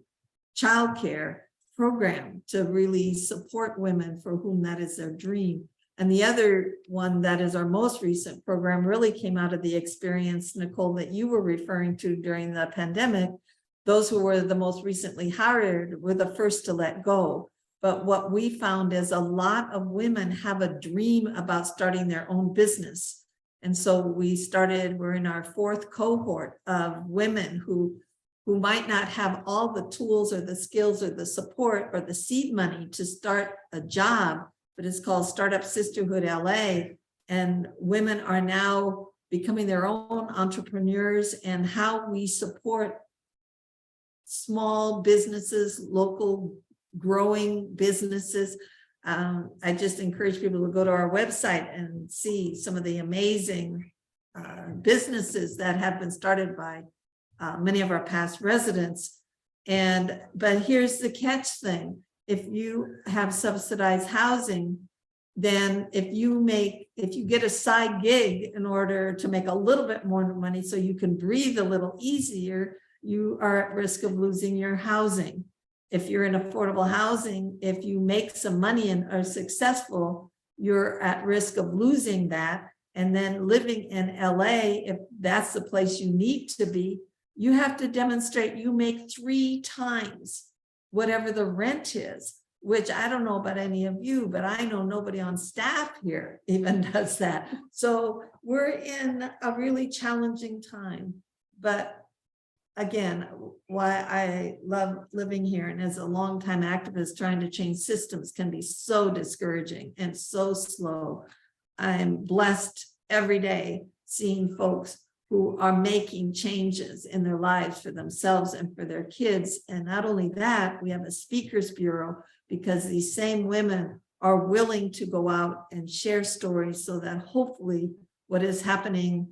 childcare program to really support women for whom that is their dream. And the other one that is our most recent program really came out of the experience, Nicole, that you were referring to during the pandemic. Those who were the most recently hired were the first to let go. But what we found is a lot of women have a dream about starting their own business. And so we're in our 4th cohort of women who might not have all the tools or the skills or the support or the seed money to start a job, but it's called Startup Sisterhood LA. And women are now becoming their own entrepreneurs, and how we support small businesses, local growing businesses. I just encourage people to go to our website and see some of the amazing businesses that have been started by many of our past residents. But here's the catch thing. If you have subsidized housing, then if you get a side gig in order to make a little bit more money so you can breathe a little easier, you are at risk of losing your housing. If you're in affordable housing, if you make some money and are successful, you're at risk of losing that. And then living in LA, if that's the place you need to be, you have to demonstrate you make 3 times whatever the rent is, which I don't know about any of you, but I know nobody on staff here even does that. So we're in a really challenging time. But again, why I love living here, and as a longtime activist, trying to change systems can be so discouraging and so slow. I'm blessed every day seeing folks who are making changes in their lives for themselves and for their kids. And not only that, we have a speakers bureau, because these same women are willing to go out and share stories so that hopefully what is happening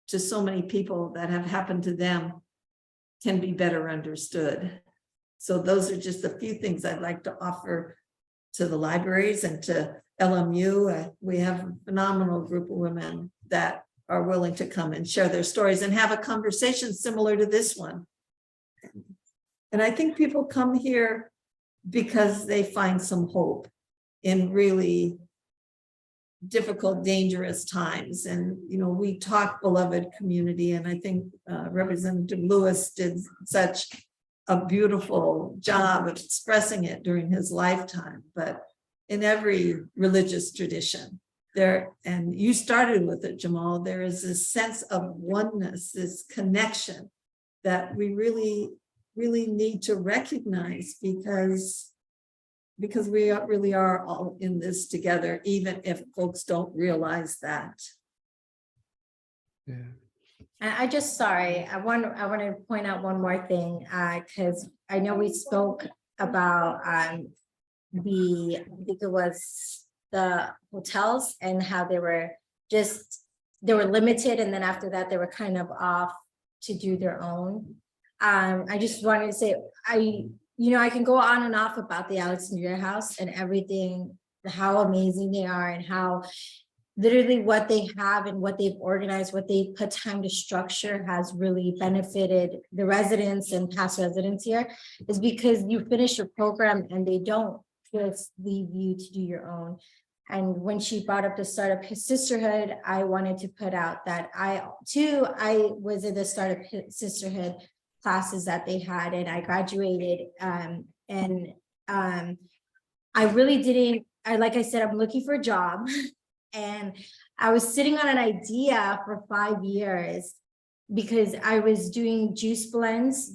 to so many people that have happened to them can be better understood. So those are just a few things I'd like to offer to the libraries and to LMU. We have a phenomenal group of women that are willing to come and share their stories and have a conversation similar to this one. And I think people come here because they find some hope in really difficult, dangerous times. And, you know, we talk beloved community, and I think Representative Lewis did such a beautiful job of expressing it during his lifetime. But in every religious tradition there, and you started with it, Jamal, there is this sense of oneness, this connection that we really need to recognize, because we really are all in this together, even if folks don't realize that. Yeah. I just, sorry, I want to point out one more thing, because I know we spoke about I think it was the hotels and how they were limited, and then after that they were kind of off to do their own. I just wanted to say, I can go on and off about the Alexandria House and everything, how amazing they are, and how literally what they have and what they've organized, what they put time to structure has really benefited the residents and past residents here, is because you finish your program and they don't just leave you to do your own. And when she brought up the Startup Sisterhood, I wanted to put out that I was in the Startup Sisterhood classes that they had, and I graduated, and I really didn't, like I said, I'm looking for a job, and I was sitting on an idea for 5 years because I was doing juice blends,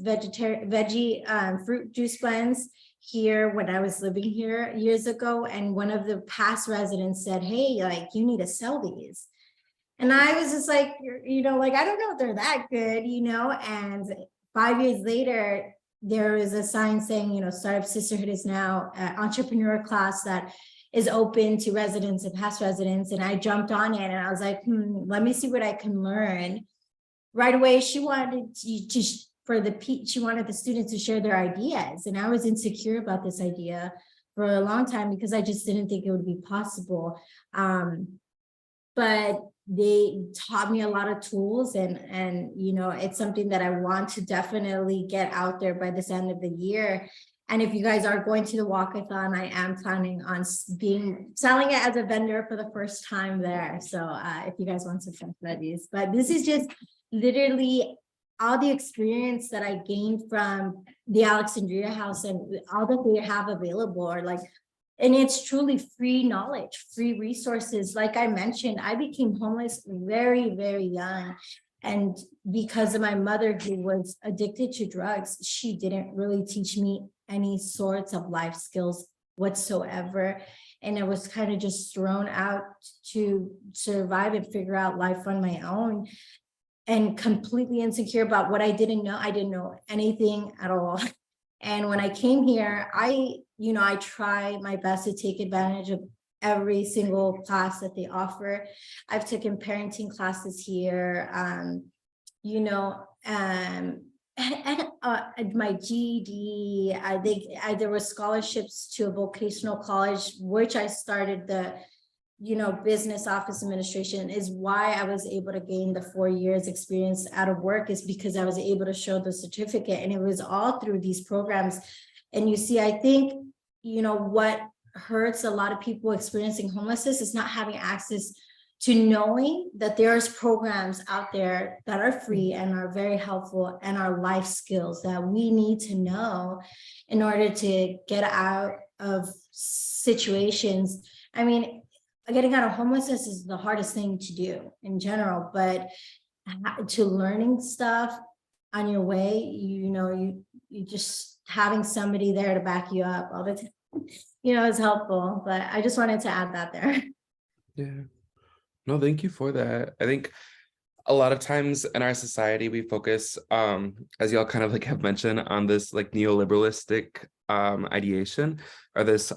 fruit juice blends here when I was living here years ago, and one of the past residents said, hey, like, you need to sell these. And I was just like, like, I don't know if they're that good, and 5 years later, there is a sign saying, Startup Sisterhood is now an entrepreneur class that is open to residents and past residents. And I jumped on it and I was like, let me see what I can learn. Right away, she wanted she wanted the students to share their ideas. And I was insecure about this idea for a long time because I just didn't think it would be possible. But they taught me a lot of tools, and it's something that I want to definitely get out there by this end of the year. And if you guys are going to the walkathon, I am planning on selling it as a vendor for the first time there. So if you guys want some fresh veggies, but this is just literally all the experience that I gained from the Alexandria House and all that they have available are like, and it's truly free knowledge, free resources. Like I mentioned, I became homeless very, very young. And because of my mother, who was addicted to drugs, she didn't really teach me any sorts of life skills whatsoever. And I was kind of just thrown out to survive and figure out life on my own, and completely insecure about what I didn't know. I didn't know anything at all. And when I came here, I try my best to take advantage of every single class that they offer. I've taken parenting classes here, and my GED. There were scholarships to a vocational college, which I started the business office administration, is why I was able to gain the 4 years experience out of work, is because I was able to show the certificate, and it was all through these programs. And you see, I think, what hurts a lot of people experiencing homelessness is not having access to knowing that there's programs out there that are free and are very helpful and are life skills that we need to know in order to get out of situations. I mean, getting out of homelessness is the hardest thing to do in general, but to learning stuff on your way, you just having somebody there to back you up all the time, is helpful. But I just wanted to add that there. Yeah. No, thank you for that. I think a lot of times in our society, we focus, as y'all kind of like have mentioned, on this like neoliberalistic ideation, or this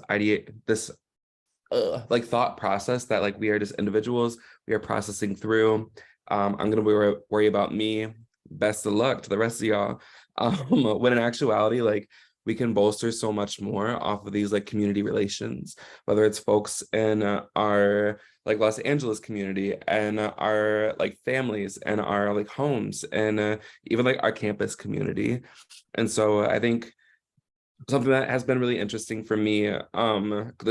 like thought process that like we are just individuals, we are processing through. I'm gonna worry about me. Best of luck to the rest of y'all. When in actuality, like we can bolster so much more off of these like community relations, whether it's folks in our like Los Angeles community and our like families and our like homes and even like our campus community. And so I think something that has been really interesting for me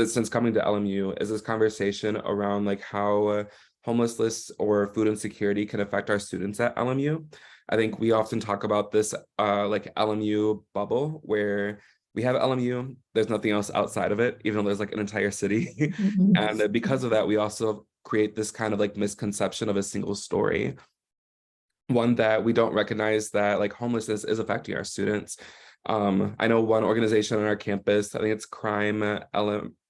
since coming to LMU is this conversation around like how homelessness or food insecurity can affect our students at LMU. I think we often talk about this like LMU bubble where we have LMU, there's nothing else outside of it, even though there's like an entire city. And because of that, we also create this kind of like misconception of a single story. One that we don't recognize that like homelessness is affecting our students. I know one organization on our campus, I think it's Crime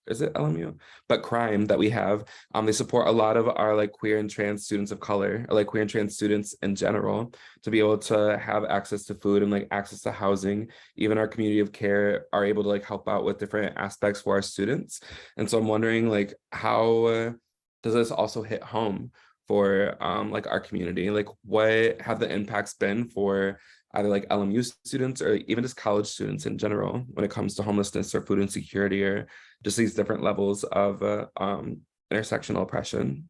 is it LMU? But Crime that we have, they support a lot of our like queer and trans students of color, or like queer and trans students in general, to be able to have access to food and like access to housing. Even our community of care are able to like help out with different aspects for our students. And so I'm wondering like how does this also hit home for like our community? Like what have the impacts been for either like LMU students or even just college students in general when it comes to homelessness or food insecurity or just these different levels of intersectional oppression?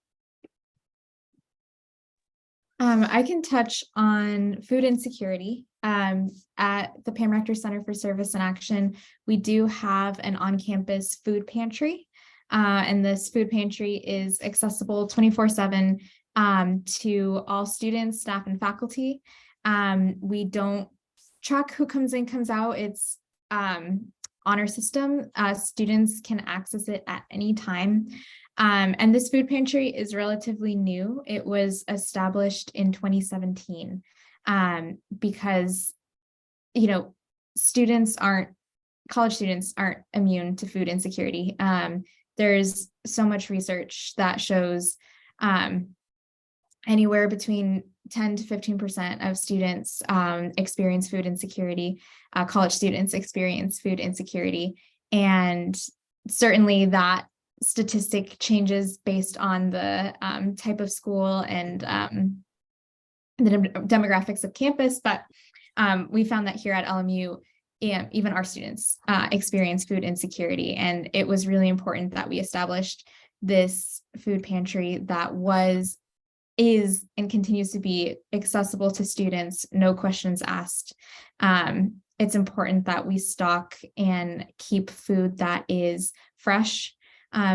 I can touch on food insecurity. At the Pam Rector Center for Service and Action, we do have an on-campus food pantry. And this food pantry is accessible 24/7 to all students, staff, and faculty. We don't track who comes in, comes out. It's honor system. Students can access it at any time. And this food pantry is relatively new. It was established in 2017 because, college students aren't immune to food insecurity. There's so much research that shows anywhere between 10 to 15% of students experience food insecurity. College students experience food insecurity. And certainly that statistic changes based on the type of school and the demographics of campus. But we found that here at LMU, and even our students experience food insecurity. And it was really important that we established this food pantry that is and continues to be accessible to students, no questions asked. It's important that we stock and keep food that is fresh.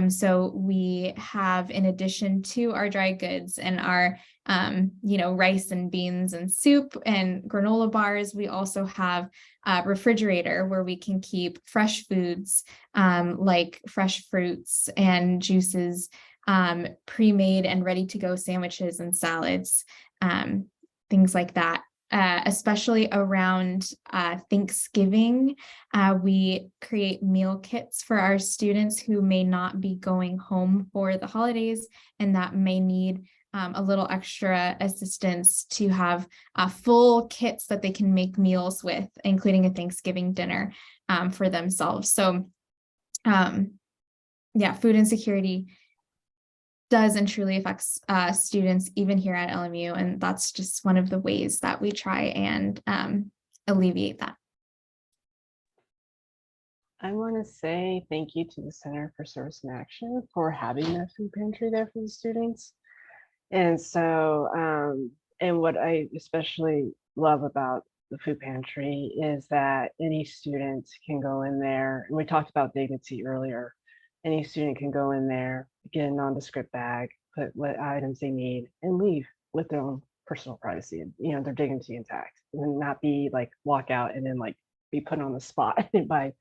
So we have, in addition to our dry goods and our rice and beans and soup and granola bars, we also have a refrigerator where we can keep fresh foods like fresh fruits and juices, pre-made and ready to go sandwiches and salads, things like that. Especially around Thanksgiving, we create meal kits for our students who may not be going home for the holidays and that may need a little extra assistance to have full kits that they can make meals with, including a Thanksgiving dinner for themselves. So food insecurity does and truly affects students even here at LMU, and that's just one of the ways that we try and alleviate that. I want to say thank you to the Center for Service and Action for having that food pantry there for the students. And so, and what I especially love about the food pantry is that any student can go in there, and we talked about dignity earlier, any student can go in there, get a nondescript bag, put what items they need, and leave with their own personal privacy and, you know, their dignity intact, and not be like walk out and then like be put on the spot by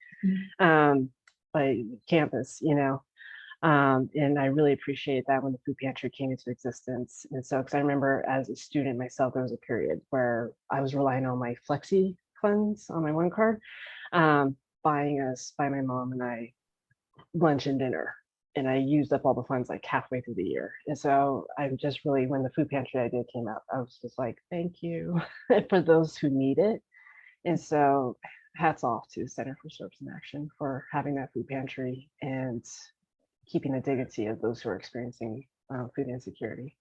campus, you know. And I really appreciate that when the food pantry came into existence. And so, because I remember as a student myself, there was a period where I was relying on my flexi funds on my one card, buying us by my mom and I lunch and dinner. And I used up all the funds like halfway through the year. And so I'm just really, when the food pantry idea came up, I was just like, thank you for those who need it. And so hats off to Center for Service and Action for having that food pantry and keeping the dignity of those who are experiencing food insecurity.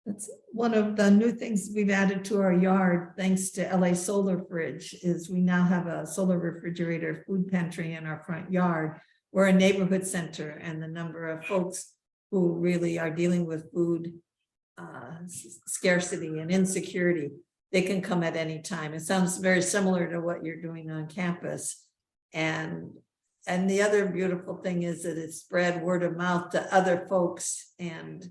That's one of the new things we've added to our yard, thanks to LA Solar Fridge, is we now have a solar refrigerator food pantry in our front yard. We're a neighborhood center, and the number of folks who really are dealing with food scarcity and insecurity, they can come at any time. It sounds very similar to what you're doing on campus. And the other beautiful thing is that it's spread word of mouth to other folks, and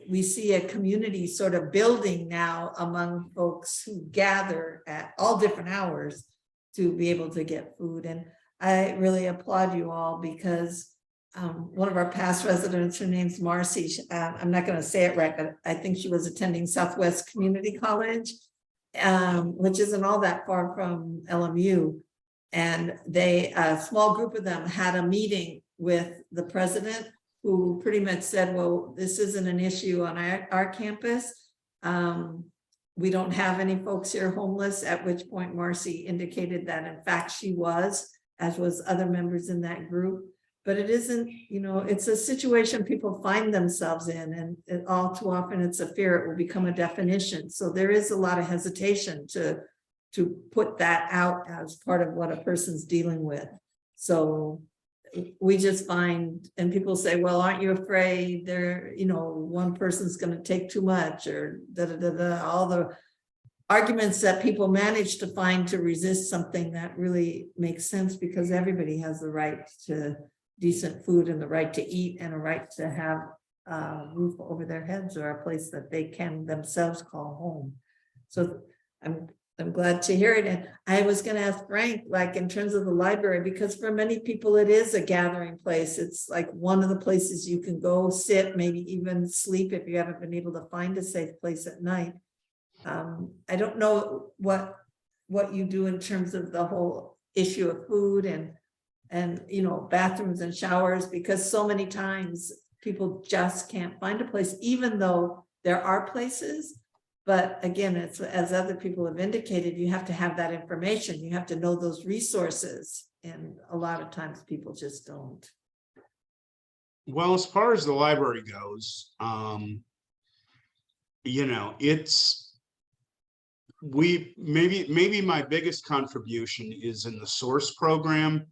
we see a community sort of building now among folks who gather at all different hours to be able to get food. And I really applaud you all, because one of our past residents, her name's Marcy, I'm not going to say it right, but I think she was attending Southwest Community College, which isn't all that far from LMU. And a small group of them had a meeting with the president, who pretty much said, well, this isn't an issue on our campus. We don't have any folks here homeless, at which point Marcy indicated that in fact she was, as was other members in that group. But it isn't, you know, it's a situation people find themselves in, and all too often it's a fear it will become a definition. So there is a lot of hesitation to put that out as part of what a person's dealing with. So we just find, and people say, well, aren't you afraid there, you know, one person's going to take too much, or all the arguments that people manage to find to resist something that really makes sense, because everybody has the right to decent food and the right to eat and a right to have a roof over their heads, or a place that they can themselves call home. So I'm glad to hear it. And I was going to ask Frank, like in terms of the library, because for many people it is a gathering place. It's like one of the places you can go sit, maybe even sleep if you haven't been able to find a safe place at night. I don't know what you do in terms of the whole issue of food and you know, bathrooms and showers, because so many times people just can't find a place, even though there are places. But again, it's, as other people have indicated, you have to have that information. You have to know those resources. And a lot of times people just don't. Well, as far as the library goes, you know, maybe my biggest contribution is in the source program.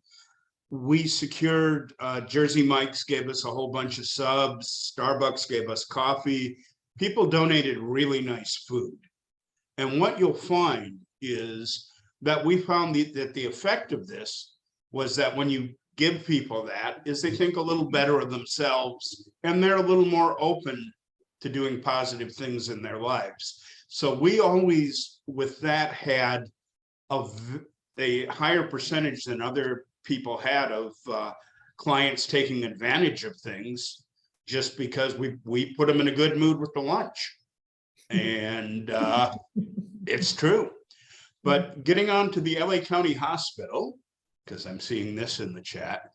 We secured, Jersey Mike's gave us a whole bunch of subs, Starbucks gave us coffee. People donated really nice food. And what you'll find is that we found that the effect of this was that when you give people that, is they think a little better of themselves, and they're a little more open to doing positive things in their lives. So we always, with that, had a higher percentage than other people had of clients taking advantage of things, just because we put them in a good mood with the lunch. And it's true. But getting on to the LA County Hospital, because I'm seeing this in the chat,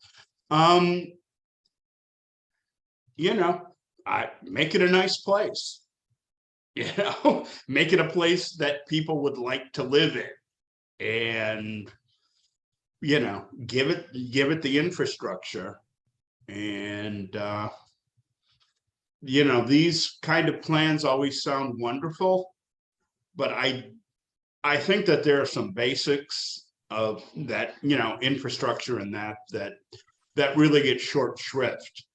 you know, I make it a nice place, you know, make it a place that people would like to live in, and, you know, give it the infrastructure. And you know, these kind of plans always sound wonderful, but I think that there are some basics of that, you know, infrastructure and that really get short shrift.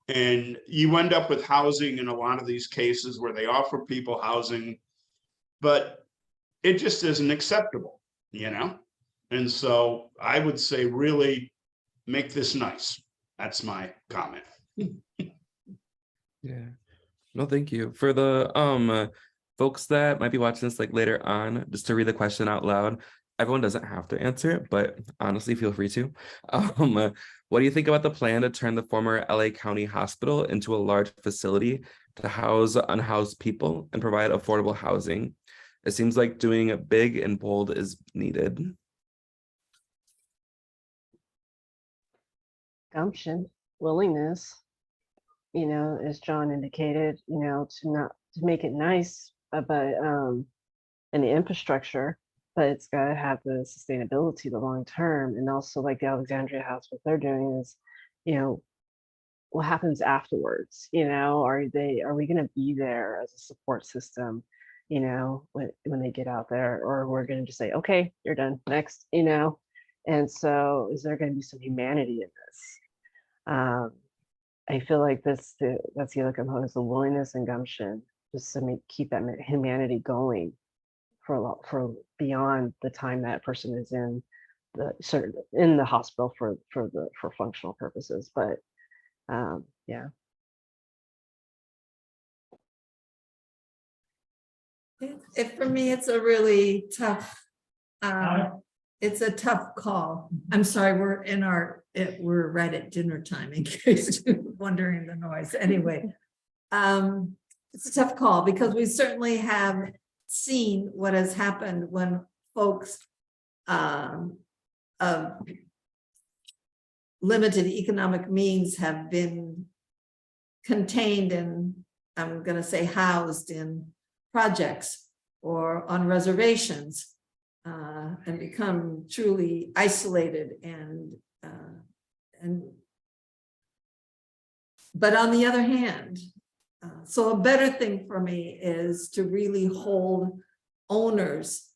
And you end up with housing in a lot of these cases where they offer people housing, but it just isn't acceptable, you know? And so I would say really make this nice. That's my comment. Yeah. No, thank you. For the folks that might be watching this like later on, just to read the question out loud. Everyone doesn't have to answer it, but honestly, feel free to. What do you think about the plan to turn the former LA County Hospital into a large facility to house unhoused people and provide affordable housing? It seems like doing it big and bold is needed. Gumption, willingness, as John indicated, to make it nice, but and the infrastructure, but it's got to have the sustainability, the long term, and also like the Alexandria House, what they're doing is, what happens afterwards? Are we going to be there as a support system? When they get out there, or we're going to just say, okay, you're done, next, and so is there going to be some humanity in this? I feel like that's the other component, is the willingness and gumption, just to keep that humanity going for beyond the time that person is in the hospital for functional purposes. But yeah. For me, it's a really tough, it's a tough call. I'm sorry, we're right at dinner time, in case you're wondering the noise. Anyway, it's a tough call because we certainly have seen what has happened when folks of limited economic means have been contained and, I'm going to say, housed in projects or on reservations, and become truly isolated but on the other hand, so a better thing for me is to really hold owners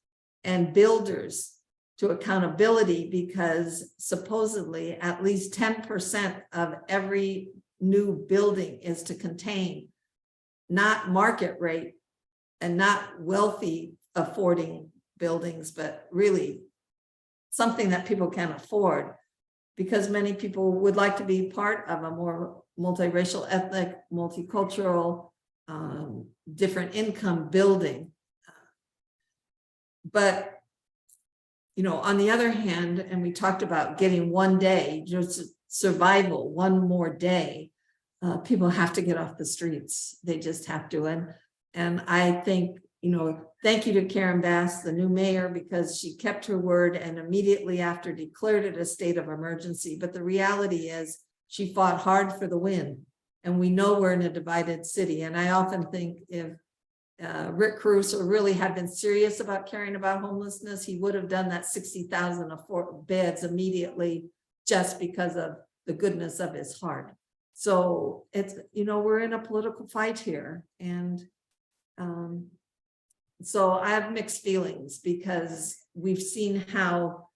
and builders to accountability, because supposedly at least 10% of every new building is to contain, not market rate and not wealthy affording buildings, but really something that people can afford, because many people would like to be part of a more multiracial, ethnic, multicultural, different income building. But on the other hand, and we talked about getting one day, just survival, one more day, people have to get off the streets. They just have to. And I think, thank you to Karen Bass, the new mayor, because she kept her word and immediately after declared it a state of emergency. But the reality is she fought hard for the win. And we know we're in a divided city. And I often think if Rick Caruso really had been serious about caring about homelessness, he would have done that 60,000 beds immediately, just because of the goodness of his heart. So it's, we're in a political fight here. And so I have mixed feelings, because we've seen how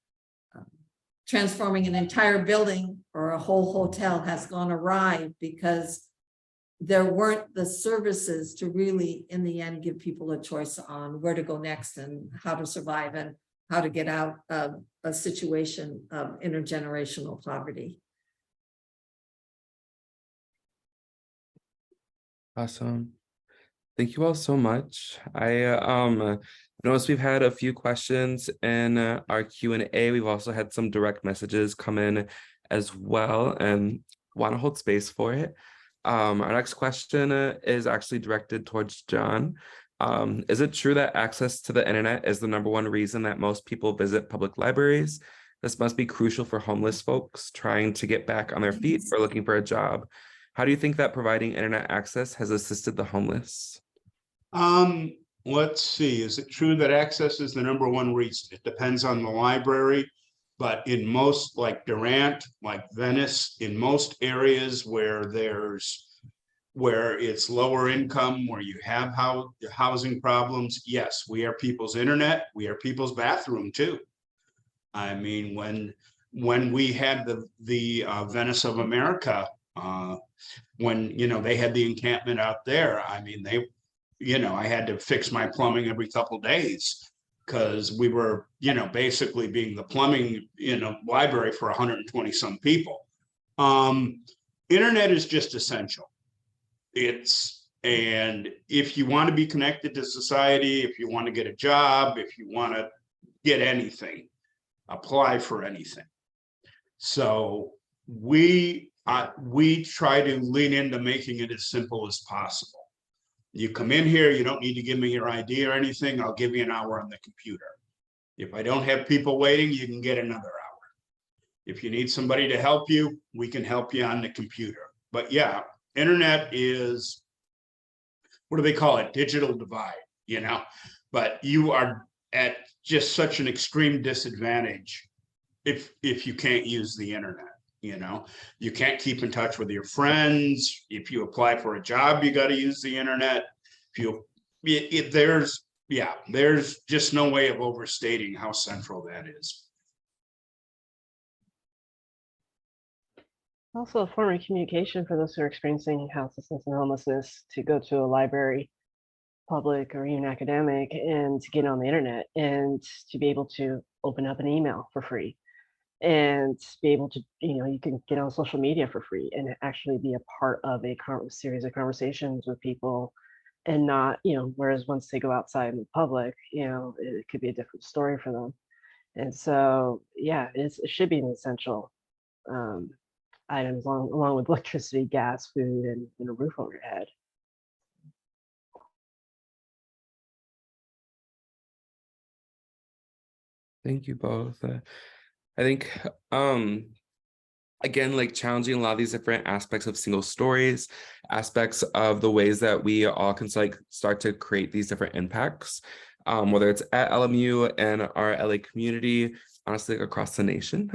transforming an entire building or a whole hotel has gone awry because there weren't the services to really, in the end, give people a choice on where to go next and how to survive and how to get out of a situation of intergenerational poverty. Awesome. Thank you all so much. I noticed we've had a few questions in our Q&A. We've also had some direct messages come in as well, and want to hold space for it. Our next question is actually directed towards John. Is it true that access to the internet is the #1 reason that most people visit public libraries? This must be crucial for homeless folks trying to get back on their feet or looking for a job. How do you think that providing internet access has assisted the homeless? Let's see. Is it true that access is the #1 reason? It depends on the library, but in most, like Durant, like Venice, in most areas where it's lower income, where you have housing problems, yes, we are people's internet, we are people's bathroom too. I mean, when we had the Venice of America, when they had the encampment out there, I mean, I had to fix my plumbing every couple of days because we were, basically being the plumbing, library for 120 some people. Internet is just essential. And if you want to be connected to society, if you want to get a job, if you want to get anything, apply for anything. So we try to lean into making it as simple as possible. You come in here, you don't need to give me your ID or anything. I'll give you an hour on the computer. If I don't have people waiting, you can get another hour. If you need somebody to help you, we can help you on the computer. But yeah, internet is, what do they call it? Digital divide, but you are at just such an extreme disadvantage if you can't use the internet. You can't keep in touch with your friends. If you apply for a job, you got to use the internet. There's just no way of overstating how central that is. Also a form of communication for those who are experiencing houselessness and homelessness, to go to a library, public or even academic, and to get on the internet and to be able to open up an email for free, and be able to, you can get on social media for free and actually be a part of a series of conversations with people, and not, whereas once they go outside in the public, it could be a different story for them. And so, yeah, it should be an essential items along with electricity, gas, food, and a roof over your head. Thank you both. I think, again, like challenging a lot of these different aspects of single stories, aspects of the ways that we all can start to create these different impacts, whether it's at LMU and our LA community, honestly, across the nation.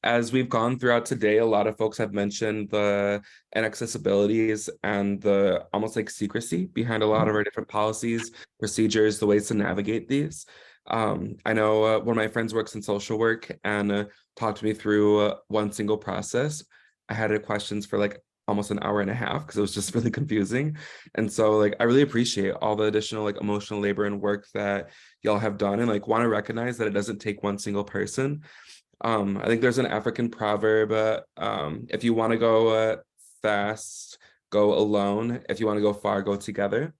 As we've gone throughout today, a lot of folks have mentioned the inaccessibilities and the almost like secrecy behind a lot of our different policies, procedures, the ways to navigate these. I know one of my friends works in social work and talked me through one single process. I had questions for like almost an hour and a half because it was just really confusing. And so I really appreciate all the additional emotional labor and work that y'all have done, and want to recognize that it doesn't take one single person. I think there's an African proverb, if you want to go fast, go alone. If you want to go far, go together.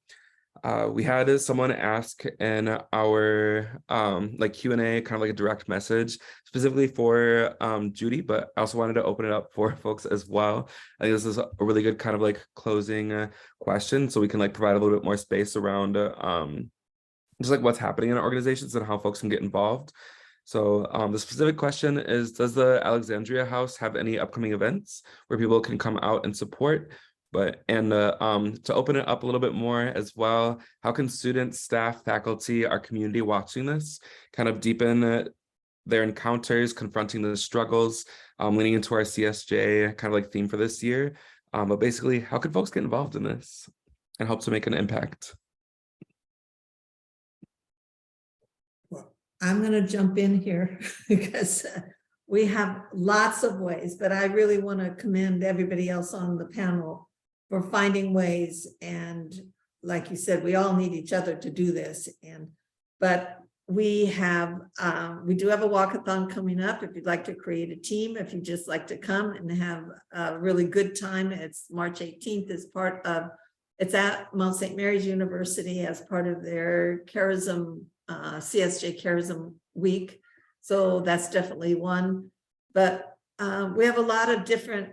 We had someone ask in our Q&A, kind of like a direct message specifically for Judy, but I also wanted to open it up for folks as well. I think this is a really good kind of closing question, so we can provide a little bit more space around just what's happening in our organizations and how folks can get involved. So the specific question is, does the Alexandria House have any upcoming events where people can come out and support? To open it up a little bit more as well, how can students, staff, faculty, our community watching this kind of deepen their encounters, confronting the struggles, leaning into our CSJ kind of theme for this year? But basically, how can folks get involved in this and help to make an impact? Well, I'm going to jump in here because we have lots of ways, but I really want to commend everybody else on the panel for finding ways. And like you said, we all need each other to do this. But we do have a walkathon coming up. If you'd like to create a team, if you just like to come and have a really good time, it's March 18th it's at Mount St. Mary's University as part of their Charism, CSJ Charism Week. So that's definitely one. But we have a lot of different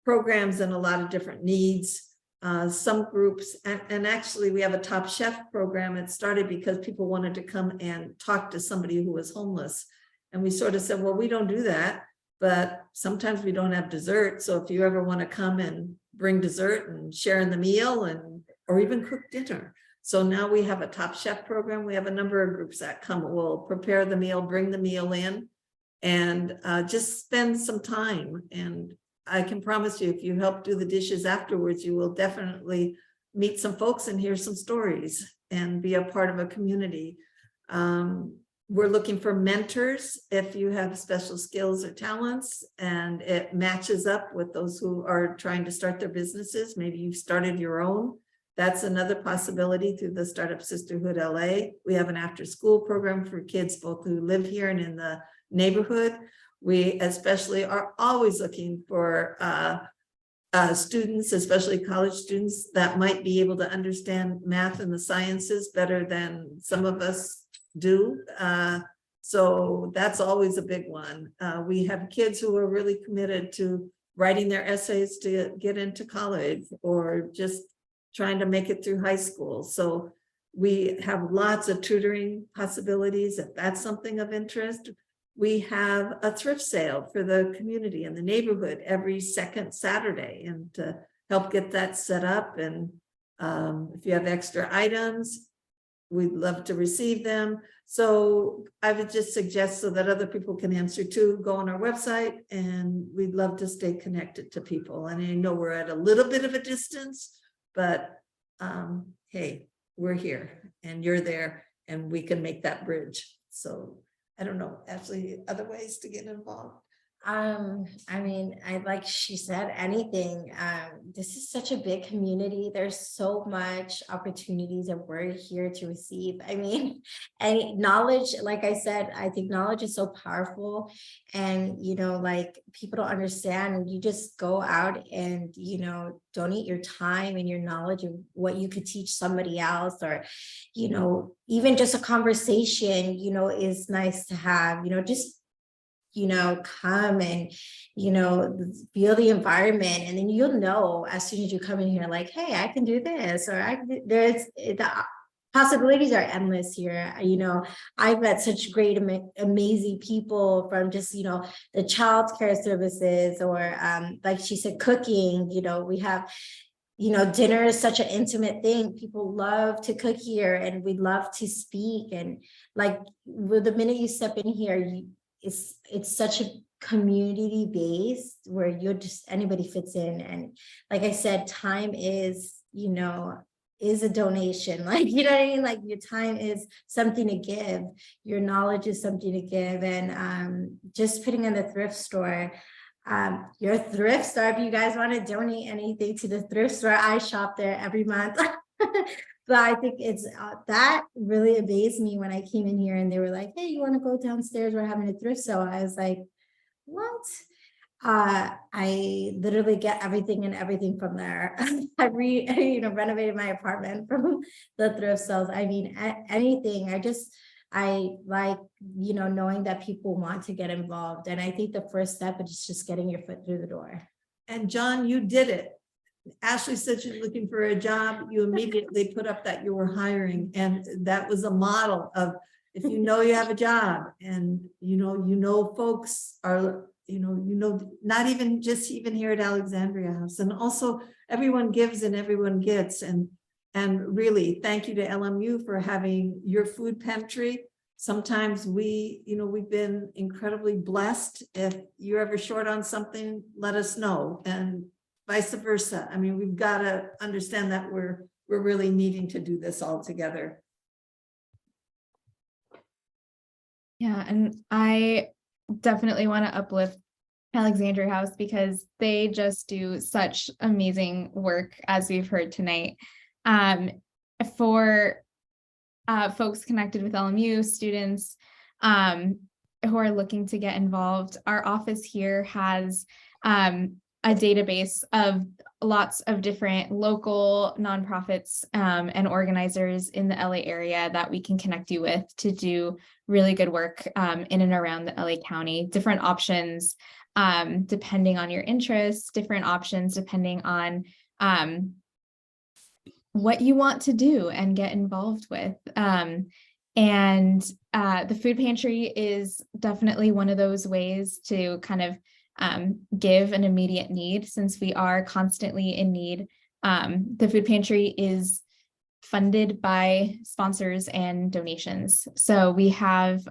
programs and a lot of different needs. Some groups, and actually we have a Top Chef program. It started because people wanted to come and talk to somebody who was homeless. And we sort of said, well, we don't do that, but sometimes we don't have dessert. So if you ever want to come and bring dessert and share in the meal or even cook dinner. So now we have a Top Chef program. We have a number of groups that come, will prepare the meal, bring the meal in, and just spend some time. And I can promise you, if you help do the dishes afterwards, you will definitely meet some folks and hear some stories and be a part of a community. We're looking for mentors if you have special skills or talents and it matches up with those who are trying to start their businesses. Maybe you've started your own That's another possibility through the Startup Sisterhood LA. We have an after-school program for kids both who live here and in the neighborhood. We especially are always looking for students, especially college students, that might be able to understand math and the sciences better than some of us do. So that's always a big one. We have kids who are really committed to writing their essays to get into college or just trying to make it through high school. So we have lots of tutoring possibilities if that's something of interest. We have a thrift sale for the community and the neighborhood every second Saturday, and to help get that set up. And if you have extra items, we'd love to receive them. So I would just suggest, so that other people can answer too, go on our website, and we'd love to stay connected to people. And I know we're at a little bit of a distance, but hey, we're here and you're there, and we can make that bridge. So I don't know, Ashley, other ways to get involved? I mean, like she said, anything. This is such a big community. There's so much opportunities that we're here to receive. I mean, any knowledge, like I said, I think knowledge is so powerful, and like people don't understand. You just go out and donate your time and your knowledge of what you could teach somebody else, or even just a conversation is nice to have. Just come and, feel the environment, and then you'll know as soon as you come in here, like, hey, I can do this, or the possibilities are endless here. I've met such great, amazing people from just, the childcare services, or like she said, cooking. We have, dinner is such an intimate thing. People love to cook here, and we love to speak. And like, the minute you step in here, it's such a community based where anybody fits in. And like I said, time is a donation. Like, what I mean? Like, your time is something to give, your knowledge is something to give. And just putting in the thrift store, your thrift store, if you guys want to donate anything to the thrift store, I shop there every month. But I think it's that really amazed me when I came in here and they were like, hey, you want to go downstairs? We're having a thrift sale. I was like, what? I literally get everything from there. I renovated my apartment from the thrift sales. I mean, anything. I like, knowing that people want to get involved. And I think the first step is just getting your foot through the door. And John, you did it. Ashley said she's looking for a job. You immediately put up that you were hiring, and that was a model of, if you have a job, and folks are not even here at Alexandria House, and also everyone gives and everyone gets. And really thank you to LMU for having your food pantry. Sometimes we've been incredibly blessed. If you're ever short on something, let us know, and vice versa. I mean, we've got to understand that we're really needing to do this all together. Yeah, and I definitely want to uplift Alexandria House, because they just do such amazing work, as we've heard tonight. For folks connected with LMU, students who are looking to get involved, our office here has a database of lots of different local nonprofits and organizers in the LA area that we can connect you with to do really good work in and around the LA County. Different options depending on your interests, different options depending on what you want to do and get involved with. And the food pantry is definitely one of those ways to kind of give an immediate need, since we are constantly in need. The food pantry is funded by sponsors and donations. So we have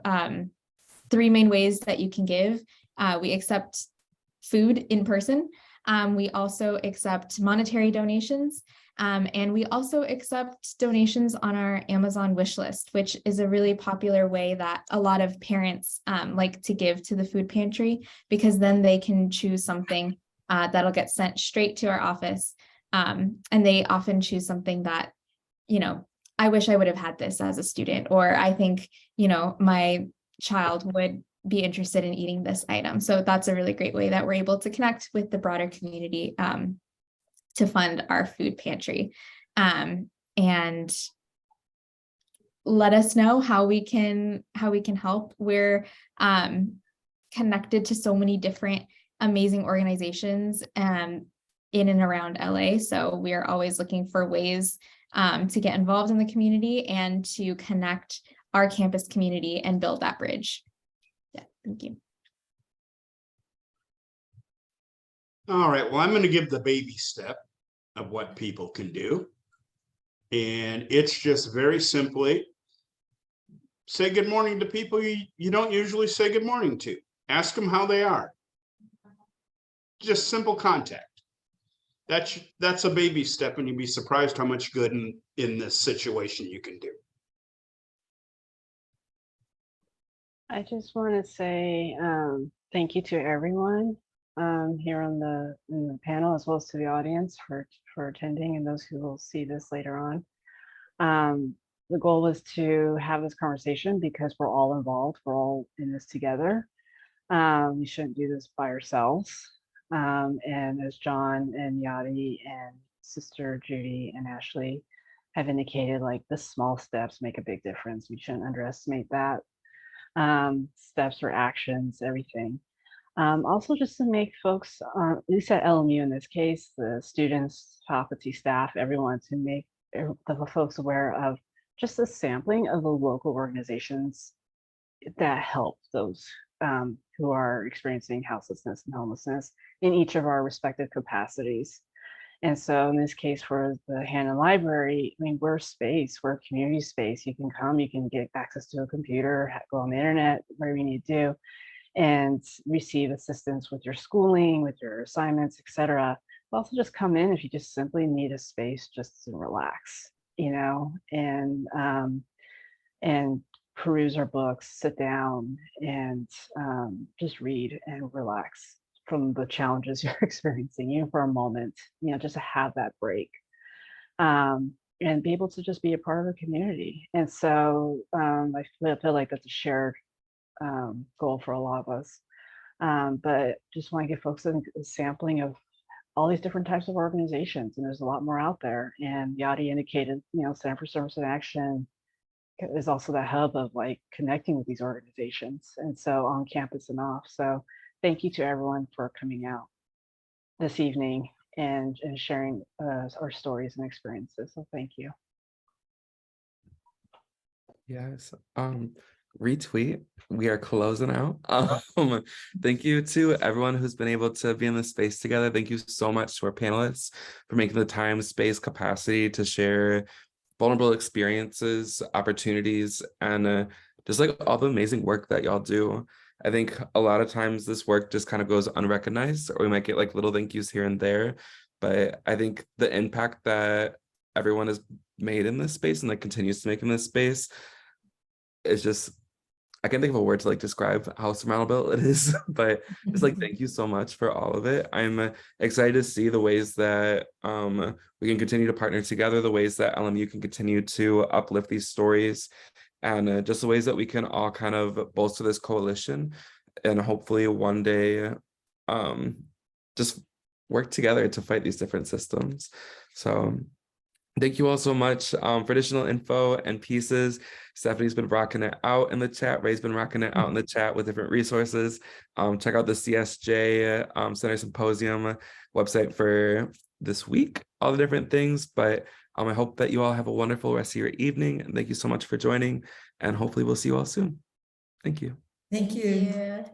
3 main ways that you can give. We accept food in person. We also accept monetary donations. And we also accept donations on our Amazon wish list, which is a really popular way that a lot of parents like to give to the food pantry, because then they can choose something that'll get sent straight to our office. And they often choose something that, you know, I wish I would have had this as a student, or I think, you know, my child would be interested in eating this item. So that's a really great way that we're able to connect with the broader community to fund our food pantry. And let us know how we can help. We're connected to so many different amazing organizations in and around LA. So we are always looking for ways to get involved in the community and to connect our campus community and build that bridge. Yeah, thank you. All right, well, I'm going to give the baby step of what people can do. And it's just very simply say good morning to people you don't usually say good morning to. Ask them how they are. Just simple contact. That's a baby step, and you'd be surprised how much good in this situation you can do. I just want to say thank you to everyone here in the panel, as well as to the audience for attending, and those who will see this later on. The goal was to have this conversation because we're all involved. We're all in this together. We shouldn't do this by ourselves. And as John and Yadi and Sister Judy and Ashley have indicated, like, the small steps make a big difference. We shouldn't underestimate that. Steps or actions, everything. Also, just to make folks, at least at LMU in this case, the students, faculty, staff, everyone, to make the folks aware of just a sampling of the local organizations that help those who are experiencing houselessness and homelessness in each of our respective capacities. And so in this case, for the Hannah Library, I mean, we're space, we're a community space. You can come, you can get access to a computer, go on the internet, whatever you need to do, and receive assistance with your schooling, with your assignments, etc. But also just come in if you just simply need a space just to relax, you know, and peruse our books, sit down, and just read and relax from the challenges you're experiencing, even for a moment, you know, just to have that break and be able to just be a part of the community. And so I feel like that's a shared goal for a lot of us. But just want to give folks a sampling of all these different types of organizations, and there's a lot more out there. And Yadi indicated, you know, Center for Service and Action is also the hub of like connecting with these organizations, and so on campus and off. So thank you to everyone for coming out this evening and sharing our stories and experiences. So thank you. Yes. Retweet. We are closing out. Thank you to everyone who's been able to be in this space together. Thank you so much to our panelists for making the time, space, capacity to share vulnerable experiences, opportunities, and just like all the amazing work that y'all do. I think a lot of times this work just kind of goes unrecognized, or we might get like little thank yous here and there. But I think the impact that everyone has made in this space and like continues to make in this space is just, I can't think of a word to like describe how surmountable it is, but just like thank you so much for all of it. I'm excited to see the ways that we can continue to partner together, the ways that LMU can continue to uplift these stories, and just the ways that we can all kind of bolster this coalition, and hopefully one day just work together to fight these different systems. So thank you all so much. For additional info and pieces, Stephanie's been rocking it out in the chat. Ray's been rocking it out in the chat with different resources. Check out the CSJ Center Symposium website for this week, all the different things. But I hope that you all have a wonderful rest of your evening. And thank you so much for joining. And hopefully we'll see you all soon. Thank you. Thank you. Yeah.